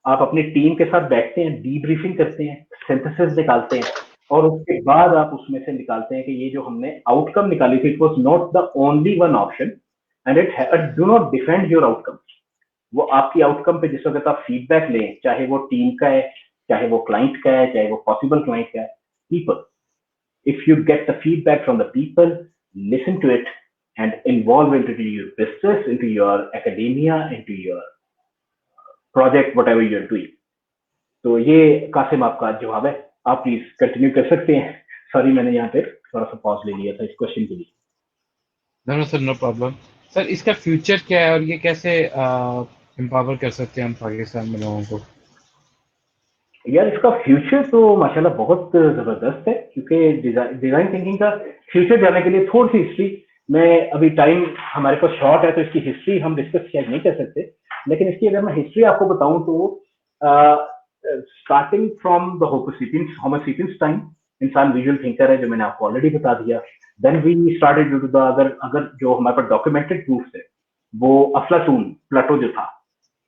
आप अपनी टीम के साथ बैठते हैं, डीब्रीफिंग करते हैं, सिंथेसिस निकालते हैं और उसके बाद आप उसमें से निकालते हैं कि ये जो हमने आउटकम निकाली थी, it was not the only one option and it do not defend your outcome. वो आपकी आउटकम पे जिस वक्त आप फीडबैक लें, चाहे वो टीम का है, चाहे वो क्लाइंट का है, चाहे वो पॉसिबल क्लाइंट का है, people, if you get the feedback from the people, listen to it and involve into your business, into your academia, into your project, whatever you're doing. तो ये कासिम आपका जवाब है। आप प्लीज कंटिन्यू कर सकते हैं। सॉरी मैंने यहाँ पे थोड़ा सा पॉज ले लिया था इस क्वेश्चन के लिए। No sir, no problem. Sir इसका फ्यूचर क्या है और ये कैसे एम्पावर कर सकते हैं हम पाकिस्तान में लोगों को? यार इसका फ्यूचर तो माशाल्लाह बहुत जबरदस्त है, क्योंकि डिजाइन थिंकिंग का फ्यूचर जाने के लिए थोड़ी सी हिस्ट्री, मैं अभी टाइम हमारे पास शॉर्ट है तो इसकी हिस्ट्री हम डिस्कस शायद नहीं कर सकते, लेकिन इसकी अगर मैं हिस्ट्री आपको बताऊं तो starting from the homo sapiens time, इंसान विजुअल थिंकर है जो मैंने आपको ऑलरेडी बता दिया। Then we started to the अगर जो हमारे पास डॉक्यूमेंटेड प्रूफ है वो अफलातून, प्लेटो जो था,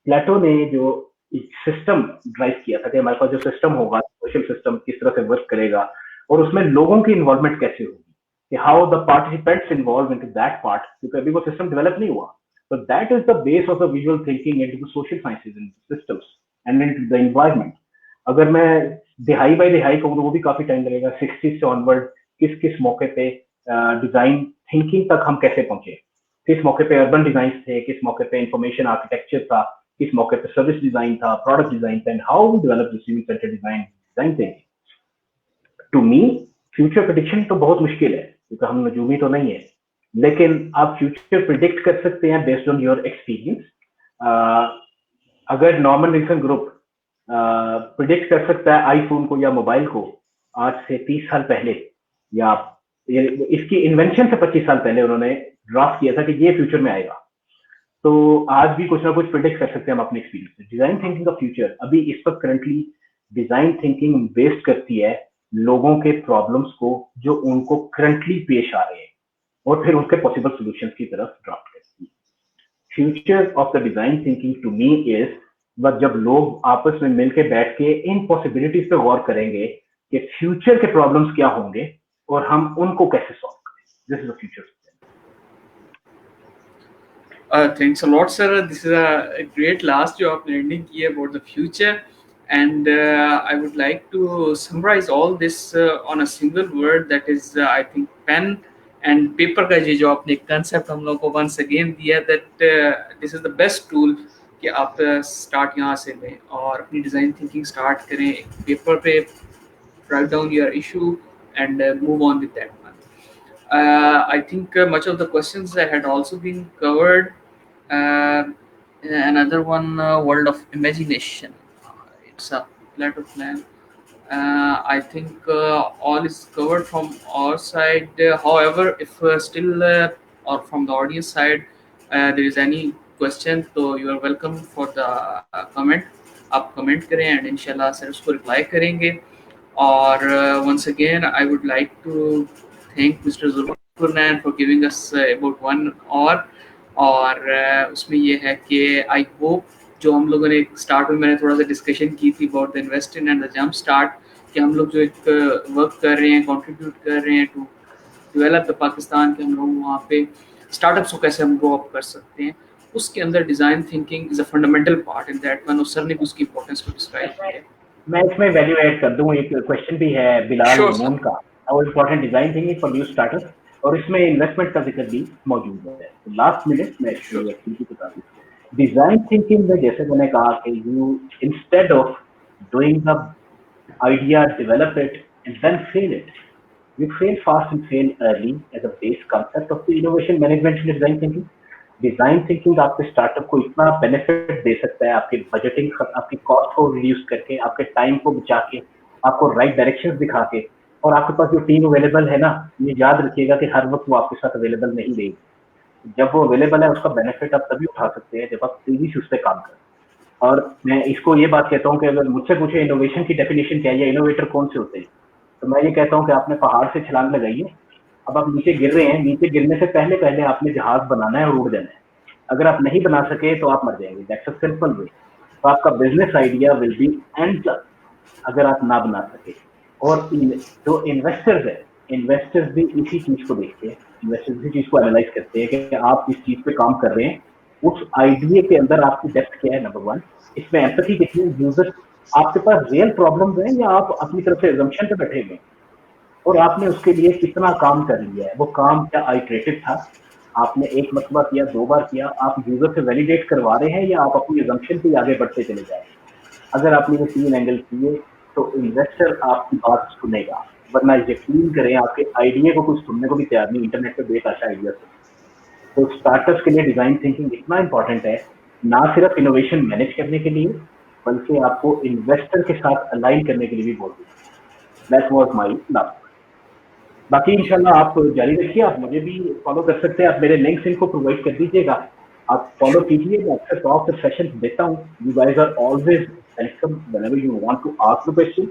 प्लेटो ने जो सिस्टम ड्राइव किया था कि हमारे पास जो सिस्टम होगा, सोशल सिस्टम किस तरह से वर्क करेगा और उसमें लोगों की इन्वॉल्वमेंट कैसे होगी, कि how the participants involve into that part, क्योंकि अभी वो सिस्टम डेवलप नहीं हुआ. So that is the base of the visual thinking into the social sciences and systems and into the environment. अगर मैं दिहाई बाई दिहाई कहूँ तो वो भी काफी टाइम लगेगा. 60s से ऑनवर्ड किस किस मौके पे डिजाइन थिंकिंग तक हम कैसे पहुंचे, किस मौके पे अर्बन डिजाइन थे, किस मौके पे इंफॉर्मेशन आर्किटेक्चर था, किस मौके पे सर्विस डिजाइन था, प्रोडक्ट डिजाइन था, and how we develop this human centred design thinking. To me future prediction तो बहुत मुश्किल है क्योंकि हम नजूमी तो नहीं है, लेकिन आप फ्यूचर प्रिडिक्ट कर सकते हैं बेस्ड ऑन योर एक्सपीरियंस. अगर नॉर्मन विल्सन ग्रुप प्रिडिक्ट कर सकता है आईफोन को या मोबाइल को आज से 30 साल पहले, या इसकी इन्वेंशन से 25 साल पहले उन्होंने ड्राफ्ट किया था कि ये फ्यूचर में आएगा, तो आज भी कुछ ना कुछ प्रिडिक्ट कर सकते हैं हम अपने एक्सपीरियंस से. डिजाइन थिंकिंग का फ्यूचर अभी इस वक्त करंटली डिजाइन थिंकिंग बेस्ड करती है लोगों के प्रॉब्लम्स को जो उनको करंटली पेश आ रहे हैं और फिर उसके पॉसिबल सॉल्यूशंस की तरफ ड्राफ्ट करती है. Future of the design thinking to me is जब लोग आपस में मिलकर बैठ के इन पॉसिबिलिटीज पे गौर करेंगे कि फ्यूचर के प्रॉब्लम्स क्या होंगे और हम उनको कैसे सॉल्व करें. This is the future. Thanks a lot, sir. This is a great last जो आपने ending की है about the future, and I would like to summarize all this on a single word, that is I think pen and paper का जो आपने concept हम लोग को once again दिया, that this is the best tool कि आप start यहाँ से लें और अपनी design thinking start करें, एक paper पे write down your issue and move on with that one. I think much of the questions had also been covered. Another one, world of imagination. It's a plot of plan. I think all is covered from our side. However, if still or from the audience side there is any question, so you are welcome for the comment. आप comment करें and इंशाल्लाह sir उसको reply करेंगे. और once again I would like to thank Mr. Zulfar Furnan for giving us about 1 hour. और उसमें ये है कि आई होप जो हम लोगों ने स्टार्ट में मैंने थोड़ा सा डिस्कशन की थी about the investing and the jump start, कि हम लोग जो एक वर्क कर रहे हैं, कंट्रीब्यूट कर रहे हैं टू डेवलप द पाकिस्तान, के हम लोग वहाँ पे स्टार्टअप्स को कैसे हम ग्रो अप कर सकते हैं, उसके अंदर design thinking is a fundamental part in that one. और सर ने उसकी इंपॉर्टेंस को डिस्क्राइब किया है. मैं इसमें वैल्यू ऐड कर दूं. एक क्वेश्चन भी है बिलाल मोहन का, how important design thinking for new startup, और इसमें इन्वेस्टमेंट का जिक्र भी मौजूद है. लास्ट मिनट मैं एक्चुअली बता दूं. डिजाइन थिंकिंग में जैसे मैंने कहा कि you instead of doing the idea develop it and then fail it, you fail fast and fail early as a base concept of the innovation management in design thinking. Design thinking आपके startup को इतना benefit दे सकता है, आपकी budgeting, आपकी cost को reduce करके, आपके टाइम को बचा के, आपको राइट डायरेक्शंस दिखा के, और आपके पास जो टीम अवेलेबल है ना, ये याद रखिएगा कि हर वक्त वो आपके साथ अवेलेबल नहीं रहेगी. जब वो अवेलेबल है उसका बेनिफिट आप तभी उठा सकते हैं जब आप तेजी से उस पर काम करें. और मैं इसको ये बात कहता हूँ कि अगर मुझसे पूछे इनोवेशन की डेफिनेशन क्या है, इनोवेटर कौन से होते हैं, तो मैं ये कहता हूँ कि आपने पहाड़ से छलांग लगाई है, अब आप नीचे गिर रहे हैं, नीचे गिरने से पहले पहले आपने जहाज बनाना है और उड़ जाना है. अगर आप नहीं बना सके तो आप मर जाएंगे. That's a simple way. तो आपका business idea will be endless अगर आप ना बना सके. और जो इन्वेस्टर्स है, इन्वेस्टर्स भी इसी चीज को देखते हैं, इन्वेस्टर्स इसी चीज को एनालाइज करते हैं कि आप जिस चीज पे काम कर रहे हैं उस आइडिया के अंदर आपकी डेप्थ क्या है, नंबर 1. इसमें एम्पैथी कितनी, यूजर आपके पास रियल प्रॉब्लम्स हैं या आप अपनी तरफ से अजम्पशन पे बैठे हुए, और आपने उसके लिए कितना काम कर लिया है, वो काम क्या आइटरेटिव था, आपने एक मरतबा किया, 2 बार किया, आप यूजर से वैलिडेट करवा रहे हैं या आप अपनी अजम्पशन पे आगे बढ़ते चले जाए. अगर आपने ये 3 एंगल किए तो इन्वेस्टर आपकी बात सुनेगा, वरना यकीन करें आपके आइडिया को कुछ सुनने को भी तैयार नहीं. इंटरनेट पे बेतहाशा आइडिया. तो स्टार्टअप्स के लिए डिजाइन थिंकिंग इतना इंपॉर्टेंट है, ना सिर्फ इनोवेशन मैनेज करने के लिए बल्कि आपको इन्वेस्टर के साथ अलाइन करने के लिए भी बहुत जरूरी. That was my last. बाकी इंशाल्लाह आप जारी रखिए, आप मुझे भी फॉलो कर सकते हैं, आप मेरे लिंक्स इनको प्रोवाइड कर दीजिएगा, आप फॉलो कीजिए. मैं अक्सर टॉक के सेशन देता हूँ. You guys are always welcome whenever you want to ask the question.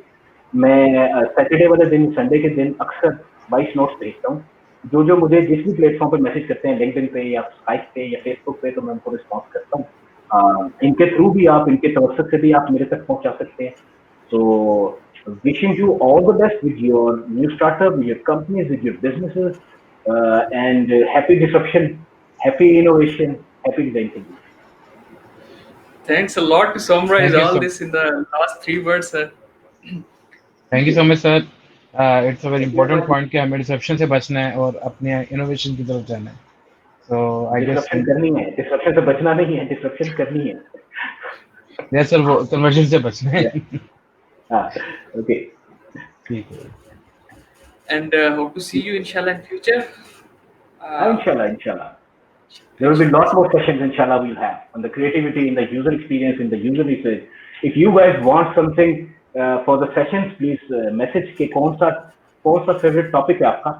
मैं सैटरडे वाले दिन, संडे के दिन अक्सर वॉइस नोट्स भेजता हूँ. जो मुझे जिस भी प्लेटफॉर्म पे मैसेज करते हैं, लिंक्डइन पे या स्काइप पे या फेसबुक पे, तो मैं उनको रिस्पॉन्स करता हूँ. इनके थ्रू भी आप, इनके तवसत से भी आप मेरे तक पहुँचा सकते हैं. तो Wishing you all the best with your new startup, with your companies, with your businesses, and happy disruption, happy innovation, happy design thinking. Thanks a lot to summarize Thank you all so this in the last 3 words, sir. Thank you so much, sir. It's a very Thank you important very point कि हमें disruption से बचना है और अपने innovation की तरफ जाना है. So I guess डिसरप्शन करनी है, डिसरप्शन से बचना नहीं है, डिसरप्शन करनी है. yes sir, वो कन्वर्जन से बचना है. हाँ, okay. ठीक है. And hope to see you inshallah in future. Inshallah. There will be lot more sessions, inshallah, we'll have on the creativity, in the user experience, in the user research. If you guys want something for the sessions, please message के कौन सा favorite topic है आपका.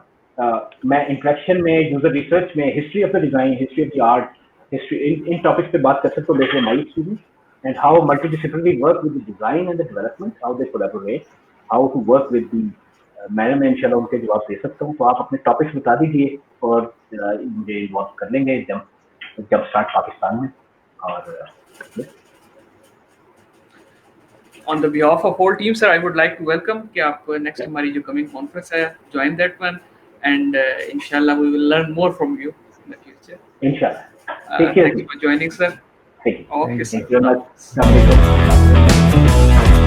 मैं interaction में, user research में, history of the design, history of the art, history in topics पे बात कर सकते हो based on my experience and how multidisciplinary work with the design and the development, how they collaborate, how to work with the मैंने मैं इंशाल्लाह उनके जवाब दे सकता हूँ. तो आप अपने टॉपिक्स बता दीजिए और मुझे इन्वॉल्व कर लेंगे जब स्टार्ट पाकिस्तान में. और On the behalf of whole team, sir, I would like to welcome कि आप next हमारी जो coming conference है, join that one, and inshallah we will learn more from you in the future. इंशाल्लाह. Thank you for joining, sir. Thank you. Okay, sir. Thank you very much.